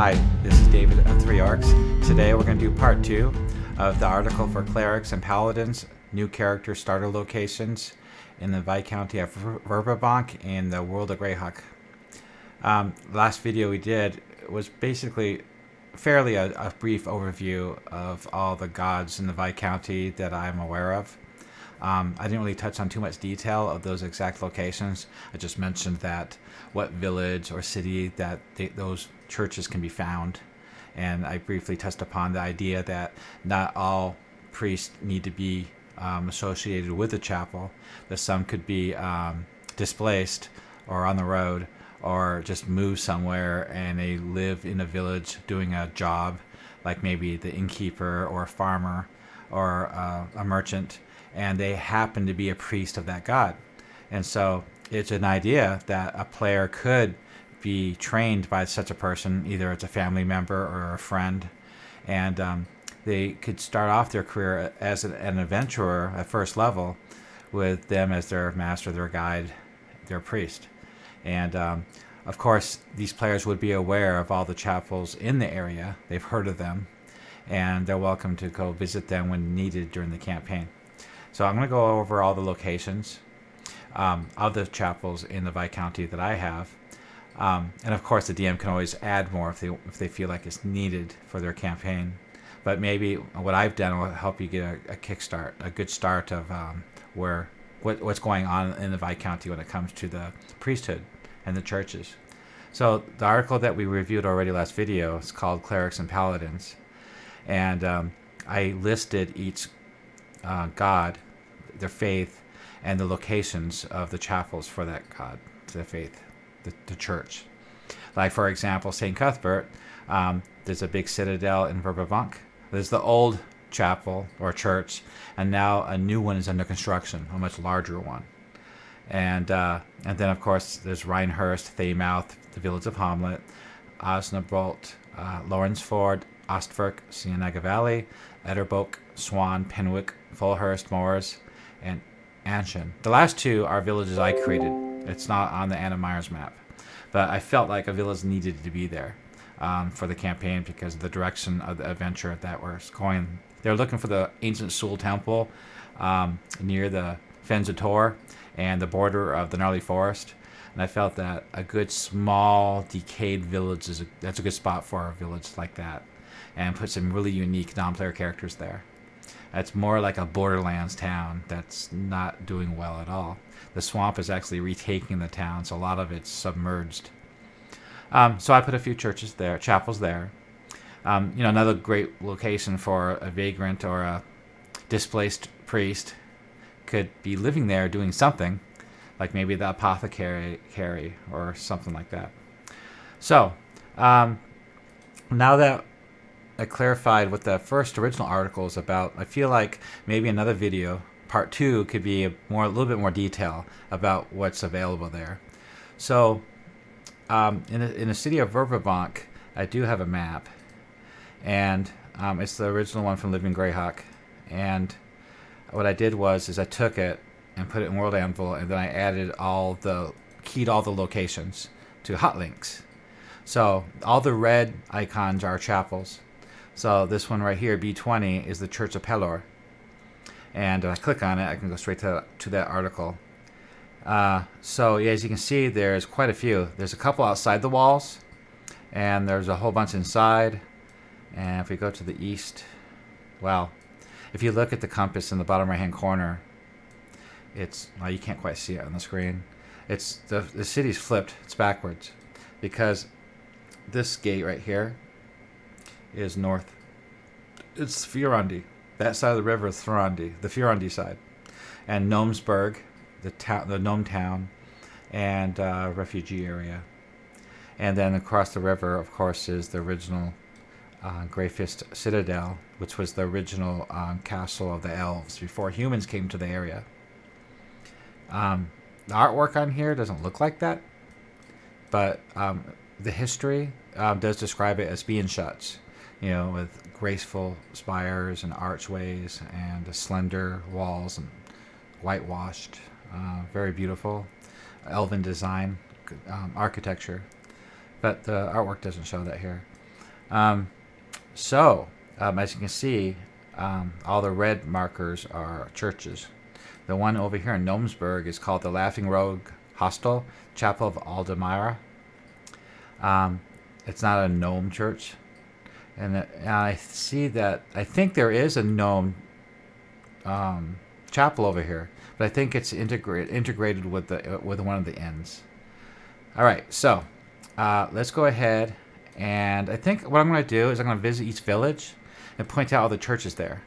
Hi, this is David of Three Arcs. Today we're going to do part 2 of the article for Clerics and Paladins, new character starter locations in the Viscounty of Verbobonc in the world of Greyhawk. Last video we did was basically fairly a brief overview of all the gods in the Viscounty that I'm aware of. I didn't really touch on too much detail of those exact locations. I just mentioned that what village or city that those churches can be found. And I briefly touched upon the idea that not all priests need to be associated with the chapel, that some could be displaced or on the road or just move somewhere and they live in a village doing a job, like maybe the innkeeper or a farmer or a merchant, and they happen to be a priest of that god. And so it's an idea that a player could be trained by such a person, either it's a family member or a friend, and they could start off their career as an adventurer at first level with them as their master, their guide, their priest. And of course, these players would be aware of all the chapels in the area. They've heard of them, and they're welcome to go visit them when needed during the campaign. So I'm going to go over all the locations of the chapels in the Viscounty that I have. And of course, the DM can always add more if they feel like it's needed for their campaign. But maybe what I've done will help you get a kickstart, a good start of what's going on in the Viscounty when it comes to the priesthood and the churches. So the article that we reviewed already last video is called Clerics and Paladins. And I listed each god, their faith, and the locations of the chapels for that god, the faith, the church. Like, for example, St. Cuthbert, there's a big citadel in Verbobonc. There's the old chapel or church, and now a new one is under construction, a much larger one. And then, of course, there's Rhinehurst, Thaymouth, the village of Hamlet, Osnabrück, Lawrenceford, Ostfirk, Siennaga Valley, Etterboke, Swan, Penwick, Fulhurst, Moors, and Anshan. The last two are villages I created. It's not on the Anna Myers map. But I felt like a village needed to be there for the campaign because of the direction of the adventure that we're going. They're looking for the ancient Sul Temple near the Fens of Tor and the border of the gnarly forest. And I felt that a good small decayed village that's a good spot for a village like that, and put some really unique non-player characters there. It's more like a Borderlands town that's not doing well at all. The swamp is actually retaking the town, so a lot of it's submerged. So I put a few churches there, chapels there. Another great location for a vagrant or a displaced priest could be living there doing something, like maybe the apothecary or something like that. So now that I clarified what the first original article is about, I feel like maybe another video, part 2, could be a little bit more detail about what's available there. So in the city of Verbobonc, I do have a map, and it's the original one from Living Greyhawk. And what I did is I took it and put it in World Anvil, and then I keyed all the locations to hotlinks. So all the red icons are chapels. So this one right here, B20, is the Church of Pelor. And if I click on it, I can go straight to that article. So yeah, as you can see, there's quite a few. There's a couple outside the walls, and there's a whole bunch inside. And if we go to the east, well, if you look at the compass in the bottom right-hand corner, you can't quite see it on the screen. It's the city's flipped. It's backwards because this gate right here is north. It's Fiorundi. That side of the river is Fiorundi, the Fiorundi side. And Gnomesburg, the gnome town, and refugee area. And then across the river, of course, is the original Greyfist Citadel, which was the original castle of the elves before humans came to the area. The artwork on here doesn't look like that, but the history does describe it as being shuts, with graceful spires and archways and slender walls and whitewashed, very beautiful, elven design, architecture. But the artwork doesn't show that here. As you can see, all the red markers are churches. The one over here in Gnomesburg is called the Laughing Rogue Hostel, Chapel of Aldemira. It's not a gnome church. And I see that, I think there is a gnome chapel over here, but I think it's integrated with one of the inns. All right, so let's go ahead, and I think what I'm going to do is I'm going to visit each village and point out all the churches there,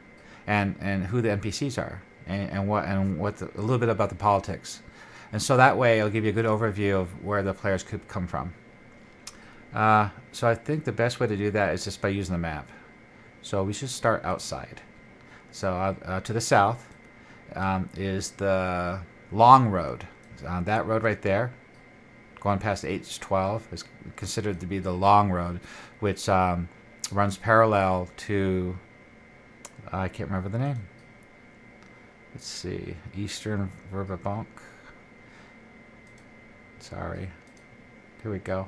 and who the NPCs are, and what a little bit about the politics, and so that way I'll give you a good overview of where the players could come from. So I think the best way to do that is just by using the map. So we should start outside. So to the south is the Long Road. That road right there, going past H12, is considered to be the Long Road, which runs parallel to, I can't remember the name. Let's see, Eastern Verbobonc. Sorry. Here we go.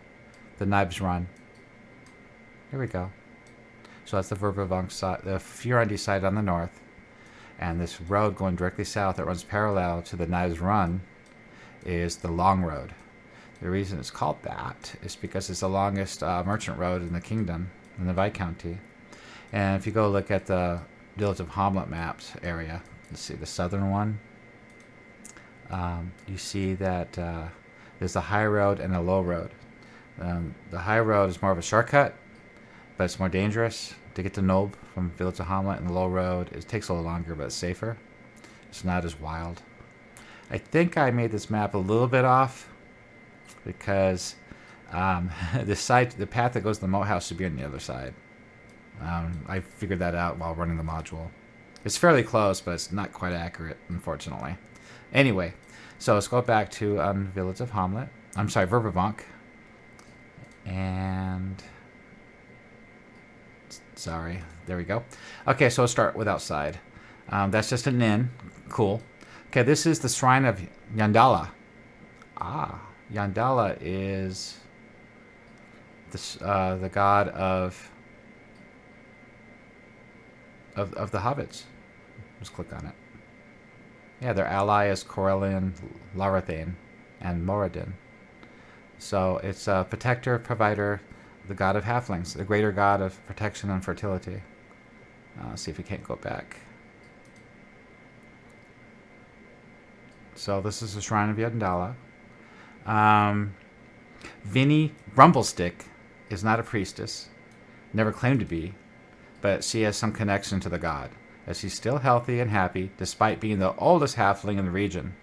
The Knives Run. Here we go. So that's the Verbobonc side, the Furendi side on the north. And this road going directly south that runs parallel to the Knives Run is the Long Road. The reason it's called that is because it's the longest merchant road in the kingdom, in the Viscounty. And if you go look at the Village of Hamlet maps area, let's see, the southern one, you see that there's a high road and a low road. The high road is more of a shortcut, but it's more dangerous to get to Nob from Village of Hamlet, and the low road, it takes a little longer, but it's safer. It's not as wild. I think I made this map a little bit off because the path that goes to the moat house should be on the other side. I figured that out while running the module. It's fairly close, but it's not quite accurate, unfortunately. Anyway, so let's go back to Village of Hamlet. I'm sorry, Verbobonc. And sorry, there we go. Okay, so let's start with outside. That's just an inn. Cool. Okay, this is the Shrine of Yondalla. Yondalla is the god of the hobbits. Let's click on it. Yeah, their ally is Corellian, Larathane, and Moradin. So it's a protector, provider, the god of halflings, the greater god of protection and fertility. Let's see if we can't go back. So this is the Shrine of Yondalla. Vinnie Rumblestick is not a priestess, never claimed to be, but she has some connection to the god, as she's still healthy and happy despite being the oldest halfling in the region.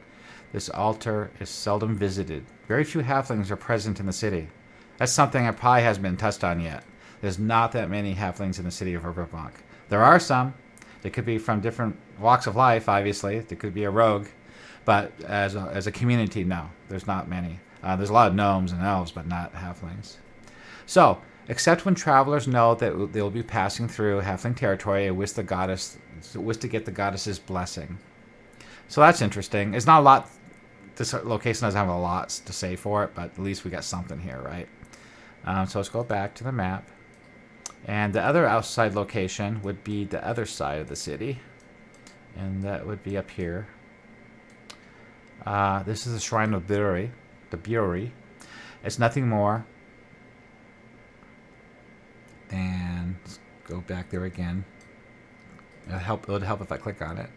This altar is seldom visited. Very few halflings are present in the city. That's something that probably hasn't been touched on yet. There's not that many halflings in the city of Verbobonc. There are some. They could be from different walks of life, obviously. They could be a rogue. But as a community, no. There's not many. There's a lot of gnomes and elves, but not halflings. So, except when travelers know that they'll be passing through halfling territory and wish to get the goddess's blessing. So that's interesting. It's not a lot. This location doesn't have a lot to say for it, but at least we got something here, right? So let's go back to the map. And the other outside location would be the other side of the city. And that would be up here. This is the Shrine of Berei, the Berei. It's nothing more than, let's go back there again. It would help if I click on it.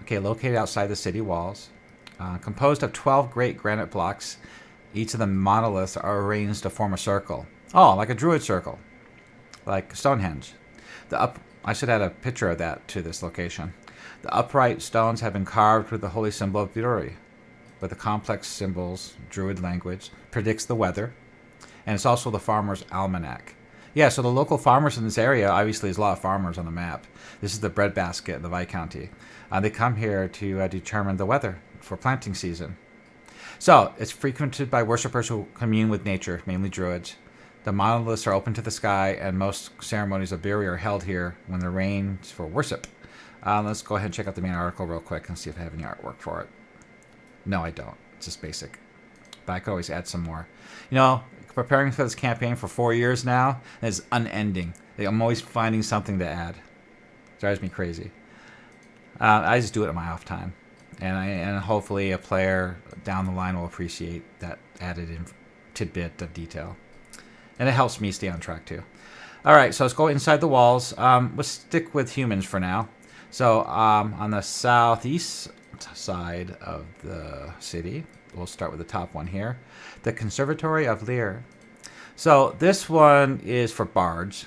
Okay, located outside the city walls. Composed of 12 great granite blocks, each of the monoliths are arranged to form a circle. Oh, like a druid circle. Like Stonehenge. I should add a picture of that to this location. The upright stones have been carved with the holy symbol of Berei, with the complex symbols, druid language, predicts the weather, and it's also the farmer's almanac. Yeah, so the local farmers in this area, obviously there's a lot of farmers on the map. This is the breadbasket in the Viscounty. They come here to determine the weather for planting season. So, it's frequented by worshippers who commune with nature, mainly druids. The monoliths are open to the sky, and most ceremonies of Berei are held here when the rains for worship. Let's go ahead and check out the main article real quick and see if I have any artwork for it. No, I don't. It's just basic. But I could always add some more. You know, preparing for this campaign for 4 years now, and it's unending. Like, I'm always finding something to add. It drives me crazy. I just do it in my off time, and hopefully a player down the line will appreciate that added tidbit of detail, and it helps me stay on track too. All right, so let's go inside the walls. Let's stick with humans for now. So on the southeast side of the city, we'll start with the top one here, the Conservatory of Lirr. So this one is for bards.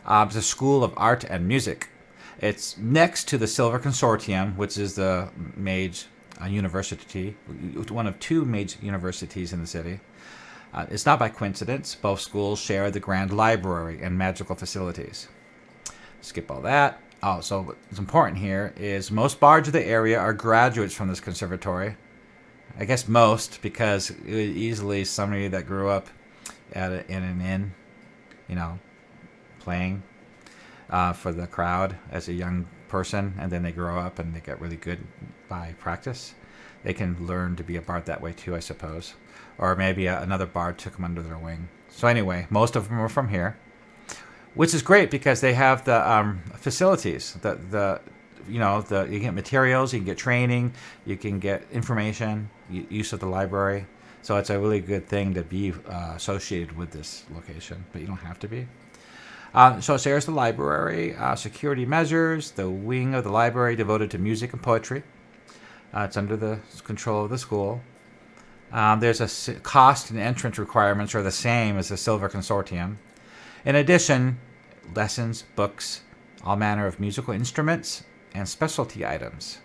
It's a school of art and music. It's next to the Silver Consortium, which is the mage university, one of 2 mage universities in the city. It's not by coincidence. Both schools share the grand library and magical facilities. Skip all that. Oh, so what's important here is most bards of the area are graduates from this conservatory. I guess most, because easily somebody that grew up in an inn, playing for the crowd as a young person, and then they grow up and they get really good by practice. They can learn to be a bard that way too, I suppose. Or maybe another bard took them under their wing. So anyway, most of them are from here, which is great because they have the facilities. You can get materials, you can get training, you can get information, use of the library. So it's a really good thing to be associated with this location, but you don't have to be. So there's the library, security measures, the wing of the library devoted to music and poetry. It's under the control of the school. There's a cost and entrance requirements are the same as the Silver Consortium. In addition, lessons, books, all manner of musical instruments, and specialty items,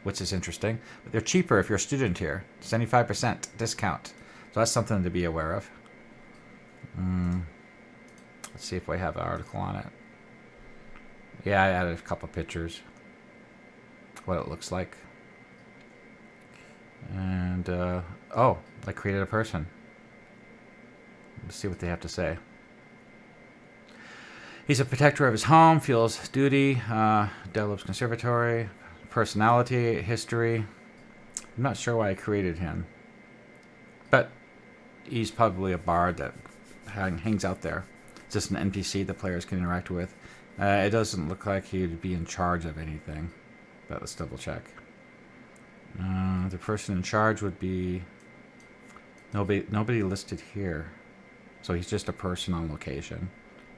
which is interesting. But they're cheaper if you're a student here. 75% discount. So that's something to be aware of. Let's see if we have an article on it. Yeah, I added a couple pictures. What it looks like. And, I created a person. Let's see what they have to say. He's a protector of his home, feels duty, Deleb's conservatory, personality, history. I'm not sure why I created him. But he's probably a bard that hangs out there. It's just an NPC the players can interact with. It doesn't look like he'd be in charge of anything. But let's double check. The person in charge would be... Nobody listed here. So he's just a person on location.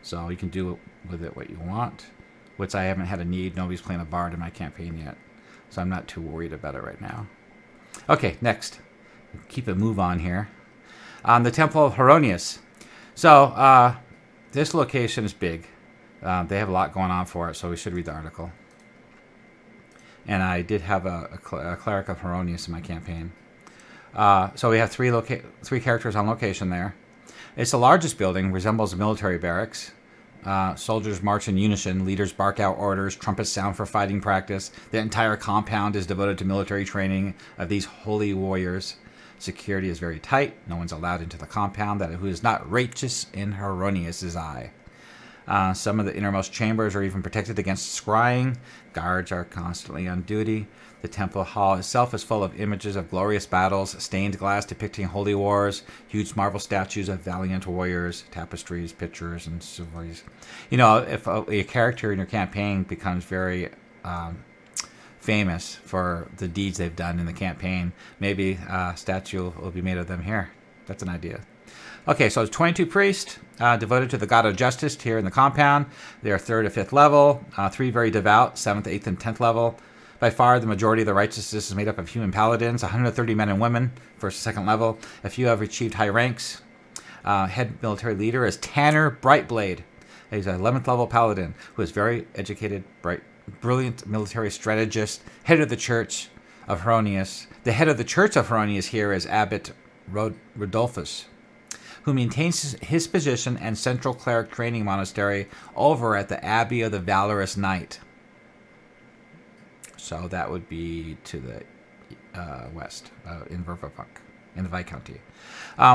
So you can do with it what you want. Which I haven't had a need. Nobody's playing a bard in my campaign yet. So I'm not too worried about it right now. Okay, next. Keep a move on here. The Temple of Heironeous. So, this location is big. They have a lot going on for it, so we should read the article. And I did have a Cleric of Heironeous in my campaign. So we have three characters on location there. It's the largest building, resembles a military barracks. Soldiers march in unison, leaders bark out orders, trumpets sound for fighting practice. The entire compound is devoted to military training of these holy warriors. Security is very tight. No one's allowed into the compound who is not righteous in Heironeous' eye. Some of the innermost chambers are even protected against scrying. Guards are constantly on duty. The temple hall itself is full of images of glorious battles, stained glass depicting holy wars, huge marble statues of valiant warriors, tapestries, pictures, and silveries. If a character in your campaign becomes very famous for the deeds they've done in the campaign, maybe a statue will be made of them here. That's an idea. Okay, so it's 22 priests devoted to the god of justice here in the compound. They're 3rd to 5th level, 3 very devout, 7th, 8th, and 10th level. By far, the majority of the righteousness is made up of human paladins, 130 men and women, 1st to 2nd level. A few have achieved high ranks. Head military leader is Tanner Brightblade. He's an 11th level paladin who is very educated, brilliant military strategist, head of the Church of Heironeous. The head of the Church of Heironeous here is Abbot Rodolphus, who maintains his position and central cleric training monastery over at the Abbey of the Valorous Knight. So that would be to the west, in Verbobonc, in the Viscounty.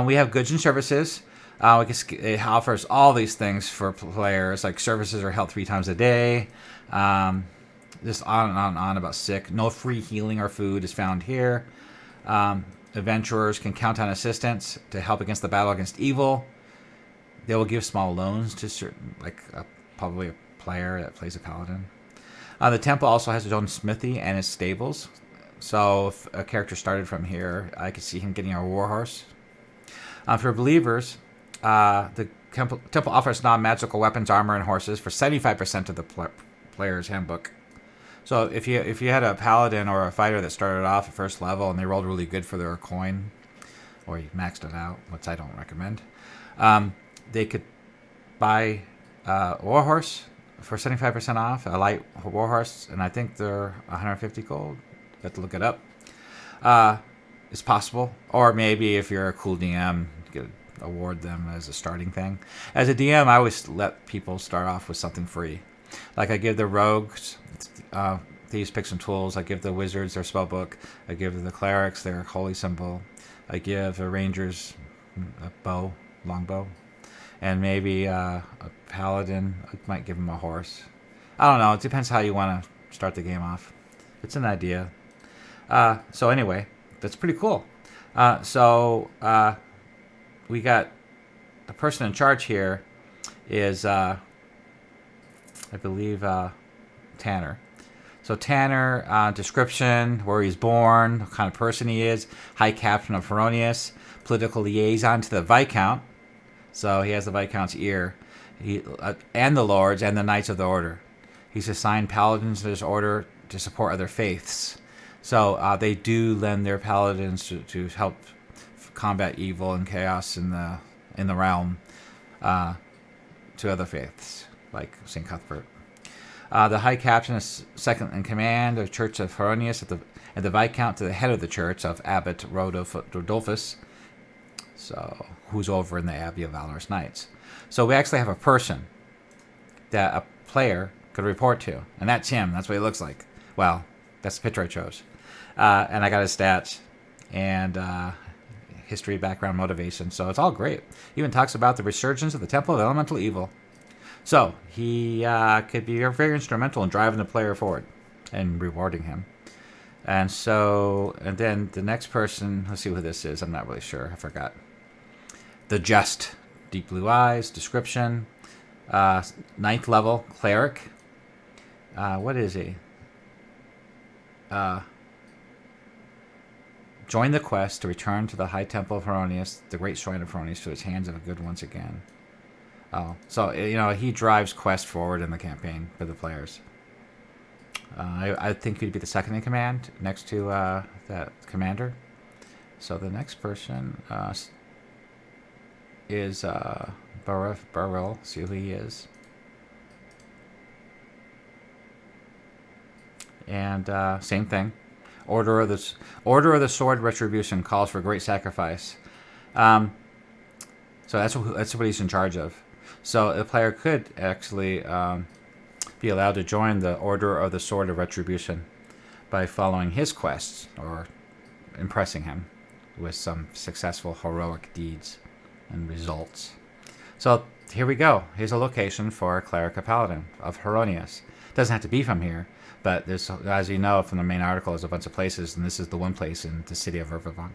We have goods and services. It offers all these things for players, like services are held 3 times a day. Just on and on and on about sick. No free healing or food is found here. Adventurers can count on assistance to help against the battle against evil. They will give small loans to certain, probably a player that plays a paladin. The temple also has its own smithy and its stables. So if a character started from here, I could see him getting a warhorse. For believers, the temple offers non-magical weapons, armor, and horses for 75% of the player's handbook. So if you had a paladin or a fighter that started off at first level and they rolled really good for their coin, or you maxed it out, which I don't recommend, they could buy a warhorse for 75% off, a light warhorse, and I think they're 150 gold. You have to look it up. It's possible. Or maybe if you're a cool DM, you could award them as a starting thing. As a DM, I always let people start off with something free. Like I give the rogues thieves' picks and tools. I give the wizards their spellbook. I give the clerics their holy symbol. I give the rangers a bow, longbow. And maybe a paladin, I might give him a horse. I don't know. It depends how you want to start the game off. It's an idea. So anyway, that's pretty cool. We got the person in charge here is, I believe, Tanner. So Tanner, description, where he's born, what kind of person he is, High Captain of Heironeous, political liaison to the Viscount. So he has the Viscount's ear, and the Lords and the Knights of the Order. He's assigned paladins to this order to support other faiths. So they do lend their paladins to help combat evil and chaos in the realm to other faiths, like St. Cuthbert. The High Captain is second in command of the Church of Heironeous and the Viscount to the head of the church of Abbot Rodolphus, so who's over in the Abbey of Valorous Knights. So we actually have a person that a player could report to, and that's him. That's what he looks like. Well, that's the picture I chose. And I got his stats and history, background, motivation. So it's all great. He even talks about the resurgence of the Temple of Elemental Evil. So he could be very instrumental in driving the player forward and rewarding him. And then the next person, let's see who this is. I'm not really sure. I forgot. The Just, deep blue eyes, description, 9th level cleric. What is he? Join the quest to return to the High Temple of Heironeous, the great shrine of Heironeous, to its hands of a good once again. Oh, so, he drives quest forward in the campaign for the players. I think he'd be the second in command next to that commander. So the next person is Berei. See who he is. And same thing. Order of the Sword Retribution calls for great sacrifice. So that's what he's in charge of. So the player could actually be allowed to join the Order of the Sword of Retribution by following his quests or impressing him with some successful heroic deeds and results. So here we go. Here's a location for a cleric, a paladin of Heironeous. Doesn't have to be from here, but there's, as you know from the main article, there's a bunch of places, and this is the one place in the city of Verbobonc.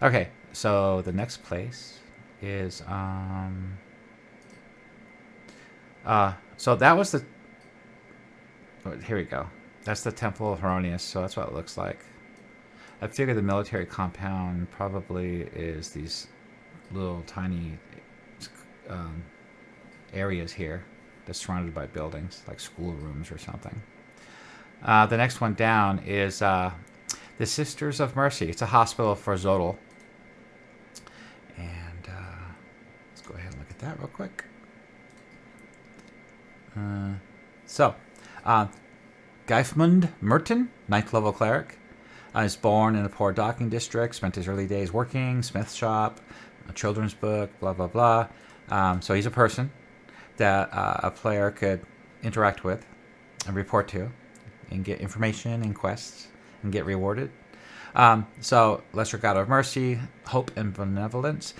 Okay, so the next place is so that was the. Here we go. That's the Temple of Heironeous, so that's what it looks like. I figure the military compound probably is these little tiny areas here that's surrounded by buildings, like schoolrooms or something. The next one down is the Sisters of Mercy. It's a hospital for Zodal. And let's go ahead and look at that real quick. Geifmund Merton, 9th level cleric, is born in a poor docking district, spent his early days working, smith shop, a children's book, blah, blah, blah. So he's a person that a player could interact with and report to and get information and quests and get rewarded. So, Lesser God of Mercy, Hope and Benevolence.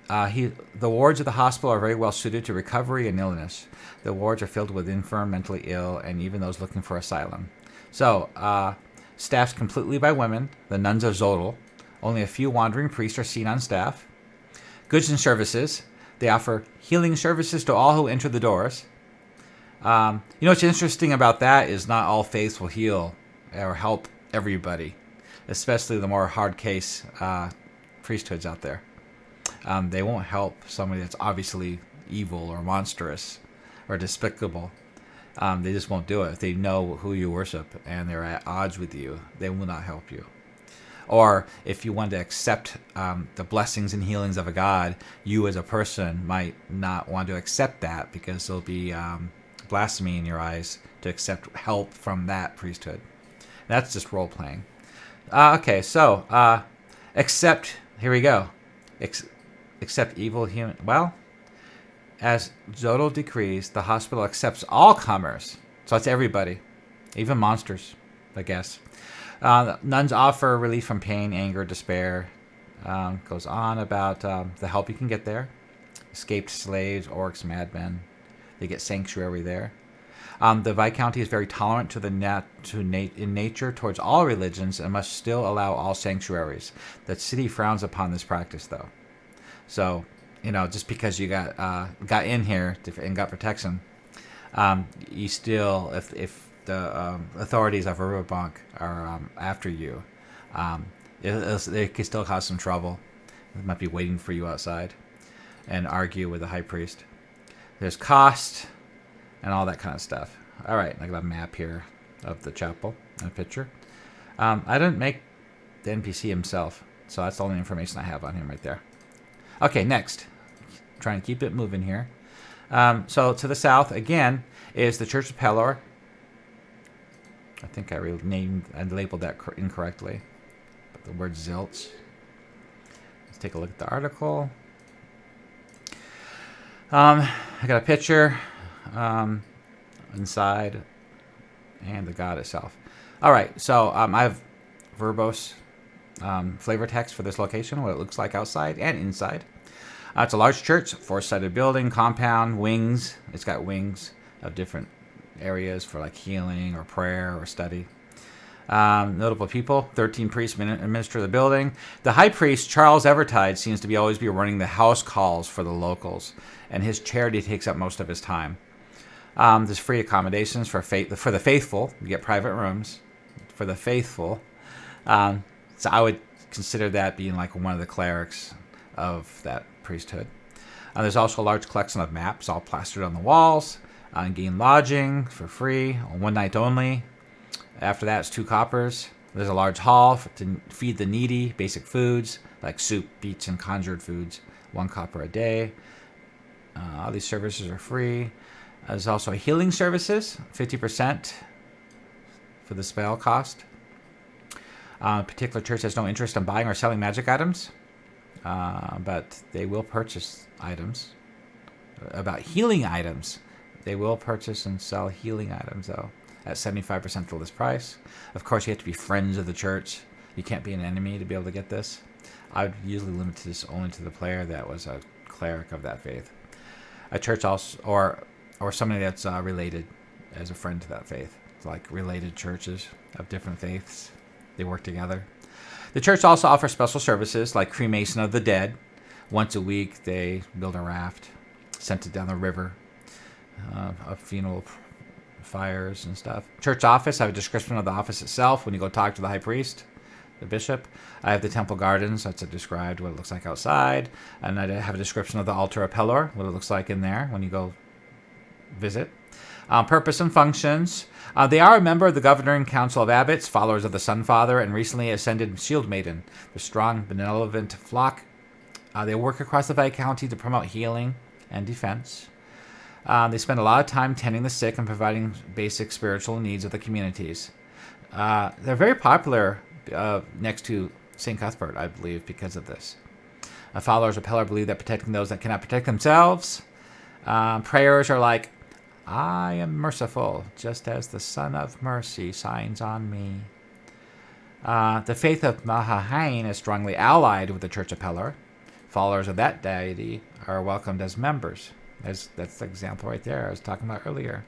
The wards of the hospital are very well suited to recovery and illness. The wards are filled with infirm, mentally ill, and even those looking for asylum. So, staffed completely by women, the Nuns of Zodal Only a few wandering priests are seen on staff. Goods and services. They offer healing services to all who enter the doors. What's interesting about that is not all faiths will heal or help everybody, especially the more hard case priesthoods out there. They won't help somebody that's obviously evil or monstrous or despicable. They just won't do it. If they know who you worship and they're at odds with you, they will not help you. Or if you want to accept the blessings and healings of a god, you as a person might not want to accept that because there'll be blasphemy in your eyes to accept help from that priesthood. That's just role-playing. Okay, so here we go. Accept evil human. Well, as Zodal decrees, the hospital accepts all comers. So that's everybody, even monsters, I guess. Nuns offer relief from pain, anger, despair. Goes on about the help you can get there. Escaped slaves, orcs, madmen. They get sanctuary there. The Viscounty is very tolerant to in nature towards all religions and must still allow all sanctuaries. The city frowns upon this practice, though. So, just because you got in here and got protection, you still, if the authorities of Verbobonc are after you, they could still cause some trouble. They might be waiting for you outside and argue with the high priest. There's cost and all that kind of stuff. All right, I got a map here of the chapel and a picture. I didn't make the NPC himself, so that's the only information I have on him right there. Okay, next. Trying to keep it moving here. So to the south, again, is the Church of Pelor. I think I renamed and labeled that incorrectly. But the word Zilch. Let's take a look at the article. I got a picture inside and the god itself. All right, so I have verbose flavor text for this location, what it looks like outside and inside. It's a large church, four-sided building, compound, wings. It's got wings of different areas for like healing or prayer or study. Notable people, 13 priests administer the building. The high priest, Charles Evertide, seems to always be running the house calls for the locals, and his charity takes up most of his time. There's free accommodations for the faithful. You get private rooms for the faithful. So I would consider that being like one of the clerics of that priesthood. There's also a large collection of maps all plastered on the walls. Gain lodging for free, one night only. After that, it's 2 coppers. There's a large hall to feed the needy, basic foods like soup, beets, and conjured foods. 1 copper a day. All these services are free. There's also healing services, 50% for the spell cost. A particular church has no interest in buying or selling magic items, but they will purchase items. About healing items, they will purchase and sell healing items, though, at 75% of the list price. Of course, you have to be friends of the church. You can't be an enemy to be able to get this. I would usually limit this only to the player that was a cleric of that faith. A church also, or somebody that's related as a friend to that faith. It's like related churches of different faiths. They work together. The church also offers special services like cremation of the dead. Once a week, they build a raft, sent it down the river, of funeral fires and stuff. Church office, I have a description of the office itself when you go talk to the high priest, the bishop. I have the temple gardens, that's described what it looks like outside. And I have a description of the altar of Pelor, what it looks like in there when you go visit. Purpose and functions. They are a member of the governing council of abbots, followers of the Sun Father, and recently ascended Shield Maiden, the strong, benevolent flock. They work across the Viscounty to promote healing and defense. They spend a lot of time tending the sick and providing basic spiritual needs of the communities. They're very popular next to St. Cuthbert, I believe, because of this. Followers of Pelor believe that protecting those that cannot protect themselves. Prayers are like, I am merciful, just as the Son of Mercy shines on me. The faith of Mahahain is strongly allied with the Church of Pelor. Followers of that deity are welcomed as members. That's the example right there I was talking about earlier.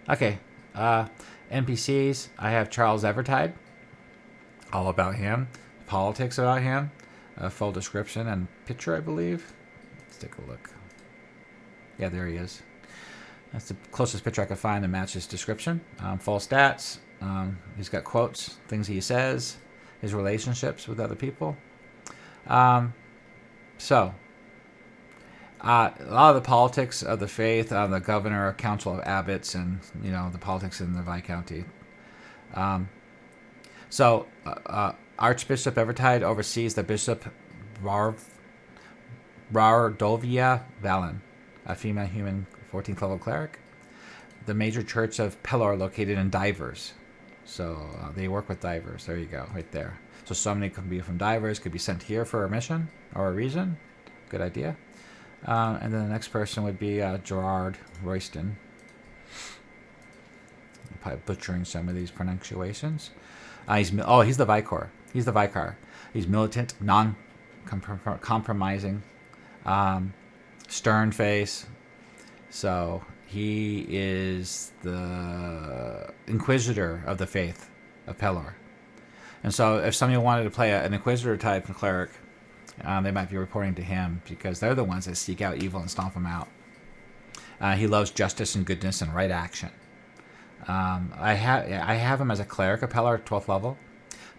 Okay, NPCs. I have Charles Evertide. All about him. politics about him. A full description and picture, I believe. Let's take a look. Yeah, there he is. That's the closest picture I could find to match his description. Full stats. He's got quotes, things he says, his relationships with other people. So, a lot of the politics of the faith, the governor, council of abbots, and the politics in the viscounty. Archbishop Evertide oversees the Bishop Verbobonc Valen, a female human 14th level cleric. The major church of Pelor, located in Divers. So they work with divers. There you go, right there. So somebody could be from divers, could be sent here for a mission or a reason. Good idea. And then the next person would be Gerard Royston. I'm probably butchering some of these pronunciations. He's the Vicar. He's the Vicar. He's militant, non-compromising, stern face. So he is the Inquisitor of the faith of Pelor. And so if somebody wanted to play an Inquisitor type cleric, they might be reporting to him because they're the ones that seek out evil and stomp them out. He loves justice and goodness and right action. I have him as a cleric of Pelor, 12th level,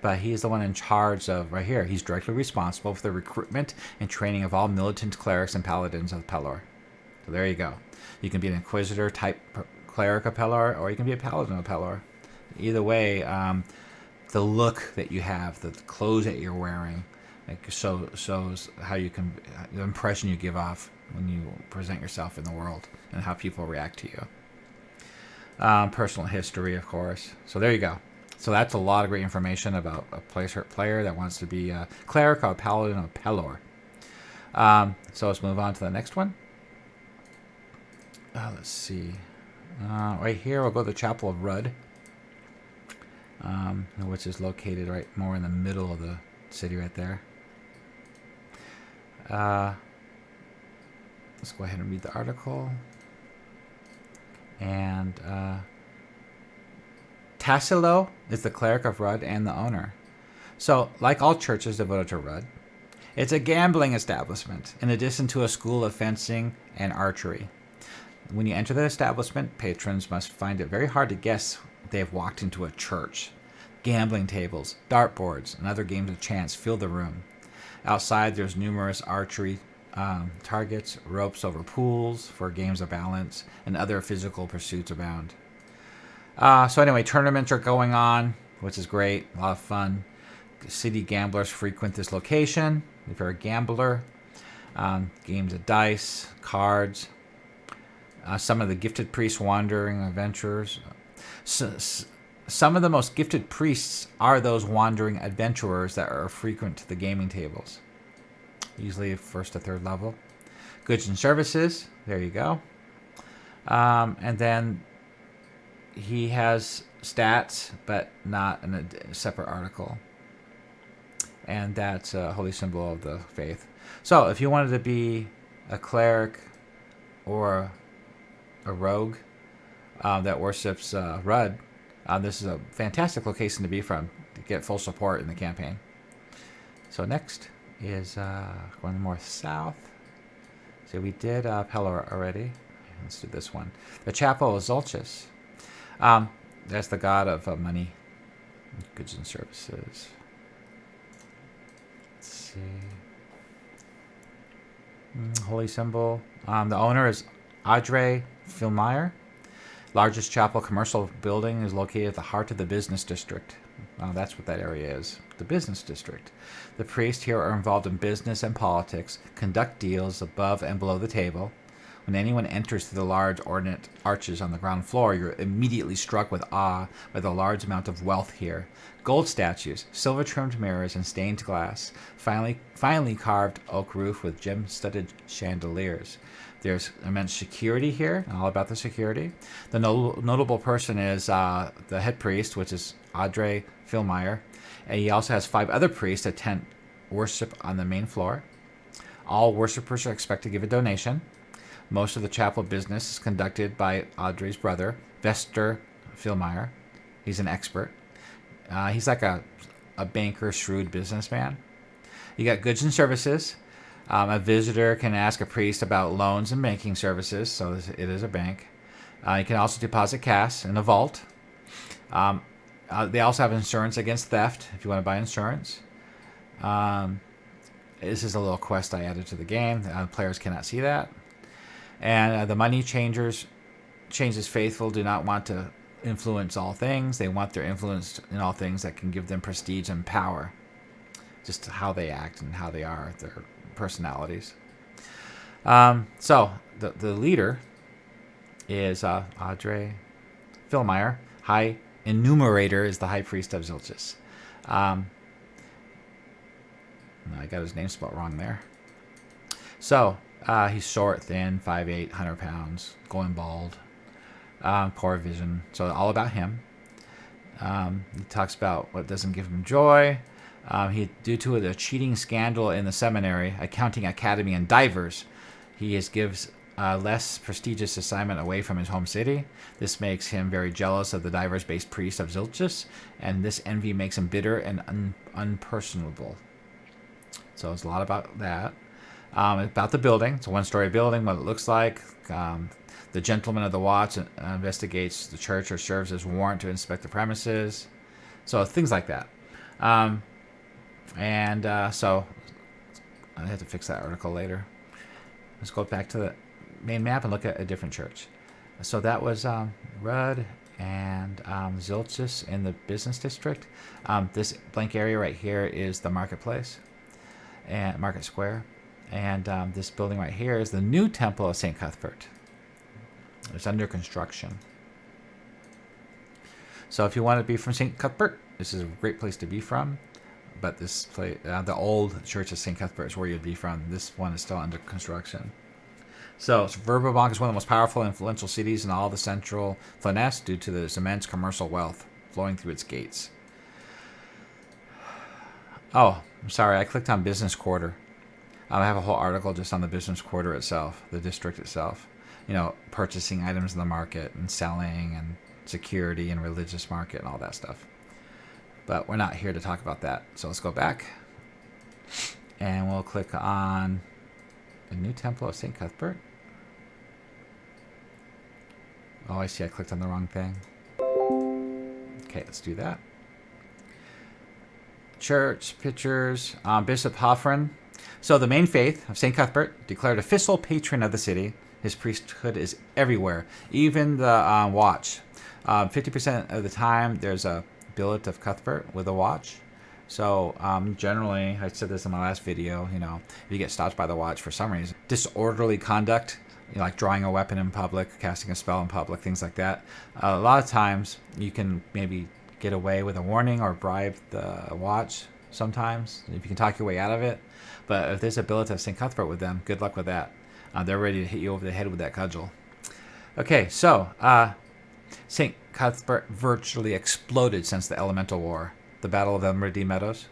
but he's the one in charge of, right here, he's directly responsible for the recruitment and training of all militant clerics and paladins of Pelor. So there you go. You can be an Inquisitor type cleric of Pelor, or you can be a paladin of Pelor. Either way, the look that you have, the clothes that you're wearing, shows how you can, the impression you give off when you present yourself in the world and how people react to you. Personal history, of course. So there you go. So that's a lot of great information about a player that wants to be a cleric or a paladin of Pelor. So let's move on to the next one. Let's see. Right here, we'll go to the Chapel of Rudd, which is located right more in the middle of the city right there. Let's go ahead and read the article. And Tassilo is the cleric of Rudd and the owner. So, like all churches devoted to Rudd, it's a gambling establishment, in addition to a school of fencing and archery. When you enter the establishment, patrons must find it very hard to guess they have walked into a church. Gambling tables, dartboards, and other games of chance fill the room. Outside, there's numerous archery targets, ropes over pools for games of balance, and other physical pursuits abound. So anyway, tournaments are going on, which is great, a lot of fun. City gamblers frequent this location if you're a gambler. Games of dice, cards. Some of the gifted priests, wandering adventurers. Some of the most gifted priests are those wandering adventurers that are frequent to the gaming tables. Usually first to third level. Goods and services. There you go. And then he has stats, but not in a separate article. And that's a holy symbol of the faith. So if you wanted to be a cleric or a rogue that worships Rudd, this is a fantastic location to be from to get full support in the campaign. So next is going more south. So we did Pelor already. Let's do this one. The Chapel of Zilchus. That's the god of money, goods and services. Let's see. Holy symbol. The owner is Audrey Filmeyer. Largest chapel commercial building is located at the heart of the business district. That's what that area is, the business district. The priests here are involved in business and politics, conduct deals above and below the table. When anyone enters through the large ornate arches on the ground floor, you're immediately struck with awe by the large amount of wealth here. Gold statues, silver-trimmed mirrors, and stained glass. Finely carved oak roof with gem-studded chandeliers. There's immense security here, all about the security. The notable person is the head priest, which is Audrey Filmeyer. And he also has 5 other priests attend worship on the main floor. All worshippers are expected to give a donation. Most of the chapel business is conducted by Audrey's brother, Vester Filmeyer. He's an expert. He's like a a banker, shrewd businessman. You got goods and services. A visitor can ask a priest about loans and banking services, so it is a bank. You can also deposit cash in a vault. They also have insurance against theft if you want to buy insurance. This is a little quest I added to the game. Players cannot see that. And the money changes faithful do not want to influence all things. They want their influence in all things that can give them prestige and power. Just how they act and how they are, their personalities. So the leader is Audrey Philmeyer. High Enumerator is the High Priest of Zilchus. I got his name spelled wrong there. So he's short, thin, 5'8", 100 pounds, going bald, poor vision. So all about him. He talks about what doesn't give him joy. Due to the cheating scandal in the seminary, accounting academy, and divers, he gives less prestigious assignment away from his home city. This makes him very jealous of the divers-based priest of Zilchus, and this envy makes him bitter and unpersonable. So it's a lot about that. About the building. It's a one-story building, what it looks like. The gentleman of the watch investigates the church or serves as warrant to inspect the premises. So things like that. So I have to fix that article later. Let's go back to the main map and look at a different church. So that was Rudd and Zilchus in the business district. This blank area right here is the marketplace and Market Square. And this building right here is the new Temple of St Cuthbert. It's under construction. So if you want to be from St Cuthbert, this is a great place to be from. But this place, the old Church of St Cuthbert is where you'd be from. This one is still under construction. So Verbobonc is one of the most powerful and influential cities in all the central Florence due to this immense commercial wealth flowing through its gates. Oh, I'm sorry, I clicked on business quarter. I have a whole article just on the business quarter itself, the district itself. Purchasing items in the market and selling and security and religious market and all that stuff. But we're not here to talk about that. So let's go back. And we'll click on the new Temple of St. Cuthbert. Oh, I see. I clicked on the wrong thing. Okay, let's do that. Church, pictures, Bishop Hoffren. So the main faith of St. Cuthbert, declared official patron of the city. His priesthood is everywhere, even the watch. 50% of the time, there's a billet of Cuthbert with a watch. So generally, I said this in my last video, if you get stopped by the watch for some reason, disorderly conduct, like drawing a weapon in public, casting a spell in public, things like that. A lot of times, you can maybe get away with a warning or bribe the watch sometimes, if you can talk your way out of it. But if there's a billet of St. Cuthbert with them, good luck with that. They're ready to hit you over the head with that cudgel. Okay, so St. Cuthbert virtually exploded since the Elemental War, the Battle of Velverdyva Meadows.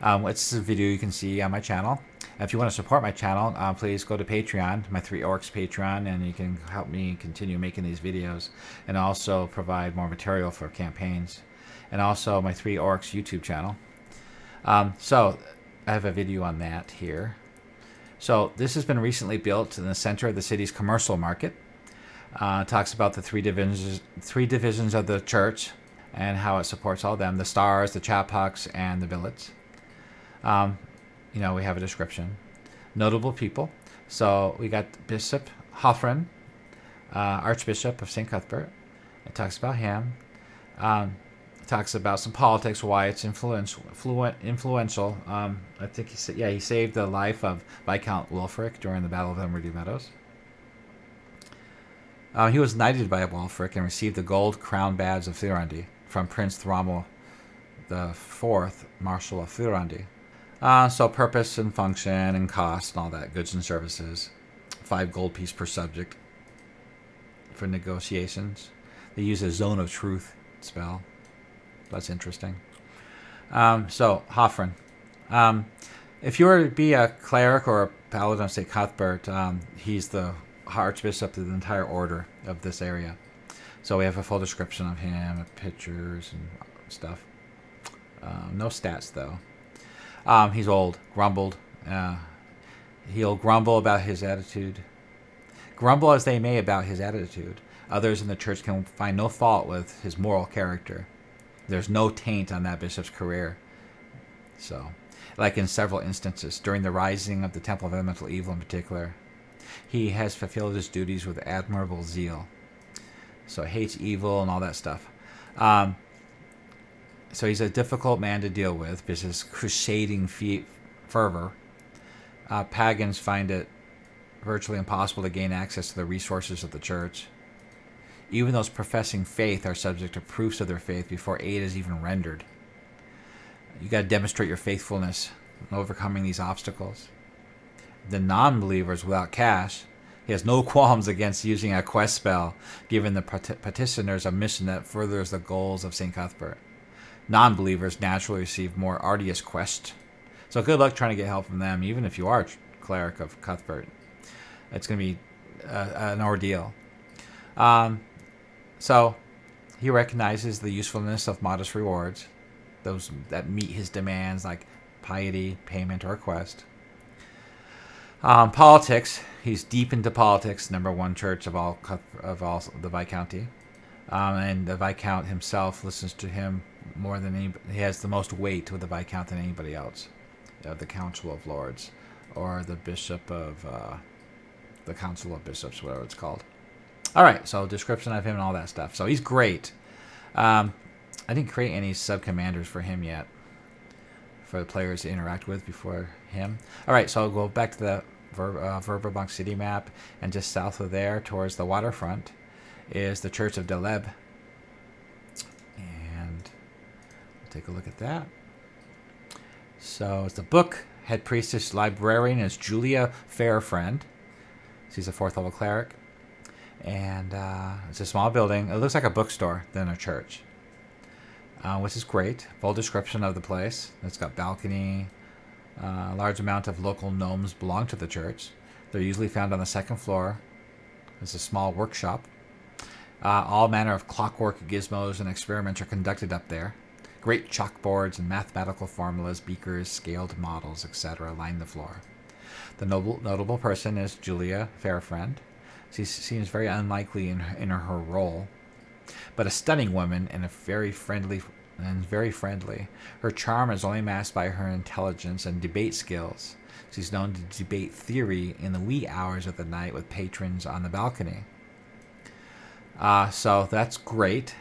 It's a video you can see on my channel. If you want to support my channel, please go to Patreon, my 3 Orcs Patreon, and you can help me continue making these videos and also provide more material for campaigns. And also my 3 Orcs YouTube channel. So I have a video on that here. So this has been recently built in the center of the city's commercial market. Talks about the three divisions of the church and how it supports all of them: the stars, the chappucks, and the billets. We have a description. Notable people. So we got Bishop Hoffren, Archbishop of St. Cuthbert. It talks about him. It talks about some politics, why it's influential. I think he saved the life of Viscount Wulfric during the Battle of Velverdyva Meadows. He was knighted by Wulfric and received the gold crown badge of Thrundi from Prince Thrommel IV, Marshal of Thrundi. So purpose and function and cost and all that, goods and services. 5 gold piece per subject for negotiations. They use a Zone of Truth spell. That's interesting. So Hoffren. If you were to be a cleric or a paladin of St. Cuthbert, he's the Archbishop of the entire order of this area. So we have a full description of him, pictures and stuff. No stats, though. He's old, grumbled. He'll grumble about his attitude. Grumble as they may about his attitude, others in the church can find no fault with his moral character. There's no taint on that bishop's career. So, like in several instances, during the rising of the Temple of Elemental Evil in particular, he has fulfilled his duties with admirable zeal. So hates evil and all that stuff. So he's a difficult man to deal with because his crusading fervor. Pagans find it virtually impossible to gain access to the resources of the church. Even those professing faith are subject to proofs of their faith before aid is even rendered. You got to demonstrate your faithfulness in overcoming these obstacles. The non-believers without cash, he has no qualms against using a quest spell, giving the petitioners a mission that furthers the goals of St. Cuthbert. Non-believers naturally receive more arduous quests. So good luck trying to get help from them, even if you are a cleric of Cuthbert. It's going to be an ordeal. So he recognizes the usefulness of modest rewards, those that meet his demands like piety, payment, or quest. Politics, he's deep into politics, number one church of all the Viscounty. And the Viscount himself listens to him more than anybody. He has the most weight with the Viscount than anybody else. The Council of Lords, or the Bishop of the Council of Bishops, whatever it's called. All right, so description of him and all that stuff. So he's great. I didn't create any sub-commanders for him yet, for the players to interact with before him. All right, so I'll go back to the Verbobonc city map, and just south of there, towards the waterfront, is the Church of Deleb. And we'll take a look at that. So it's the book. Head priestess librarian is Julia Fairfriend. She's a 4th level cleric. And it's a small building. It looks like a bookstore than a church, which is great. Full description of the place. It's got balcony. A large amount of local gnomes belong to the church. They're usually found on the 2nd floor. It's a small workshop. All manner of clockwork gizmos and experiments are conducted up there. Great chalkboards and mathematical formulas, beakers, scaled models, etc. line the floor. The notable person is Julia Fairfriend. She seems very unlikely in her role, but a stunning woman and very friendly. Her charm is only masked by her intelligence and debate skills. She's known to debate theory in the wee hours of the night with patrons on the balcony. So that's great.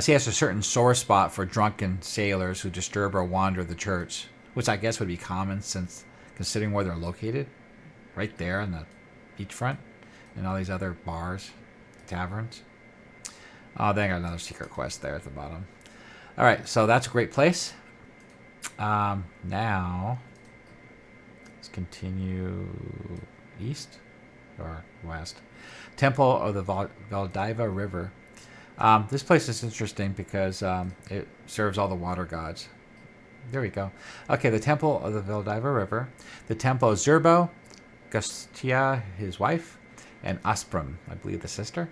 She has a certain sore spot for drunken sailors who disturb or wander the church, which I guess would be common since considering where they're located, right there on the beachfront, and all these other bars, taverns. Oh, they got another secret quest there at the bottom. All right, so that's a great place. Now, let's continue east or west. Temple of the Velverdyva River. This place is interesting because it serves all the water gods. There we go. Okay, the Temple of the Velverdyva River. The Temple of Xerbo, Geshtai, his wife, and Osprem, I believe the sister.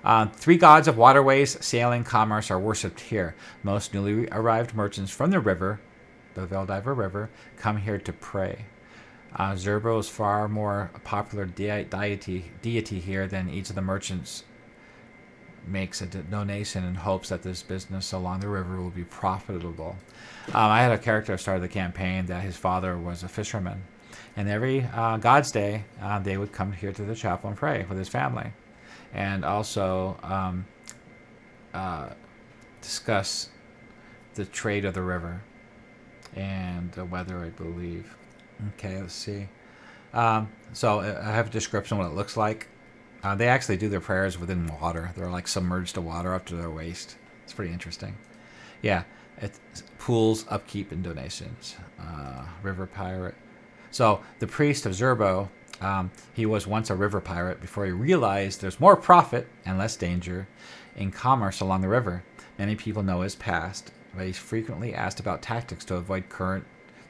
3 gods of waterways, sailing, commerce are worshipped here. Most newly arrived merchants from the river, the Velverdyva River, come here to pray. Xerbo is far more popular deity here than each of the merchants makes a donation in hopes that this business along the river will be profitable. I had a character that started the campaign that his father was a fisherman. And every God's Day, they would come here to the chapel and pray with his family. And also discuss the trade of the river and the weather, I believe. Okay, let's see. So I have a description of what it looks like. They actually do their prayers within water. They're like submerged to water up to their waist. It's pretty interesting. Yeah, it's pools, upkeep, and donations. River pirate. So the priest of Xerbo, he was once a river pirate before he realized there's more profit and less danger in commerce along the river. Many people know his past, but he's frequently asked about tactics to avoid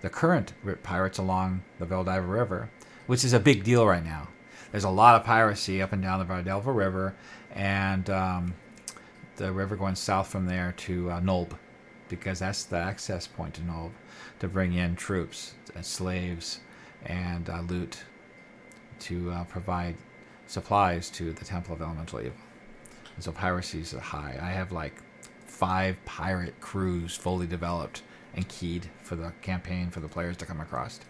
the current pirates along the Velverdyva River, which is a big deal right now. There's a lot of piracy up and down the Velverdyva River, and the river going south from there to Nolb. because that's the access point to Nulb to bring in troops, slaves, and loot to provide supplies to the Temple of Elemental Evil. And so piracy is high. I have like 5 pirate crews fully developed and keyed for the campaign for the players to come across.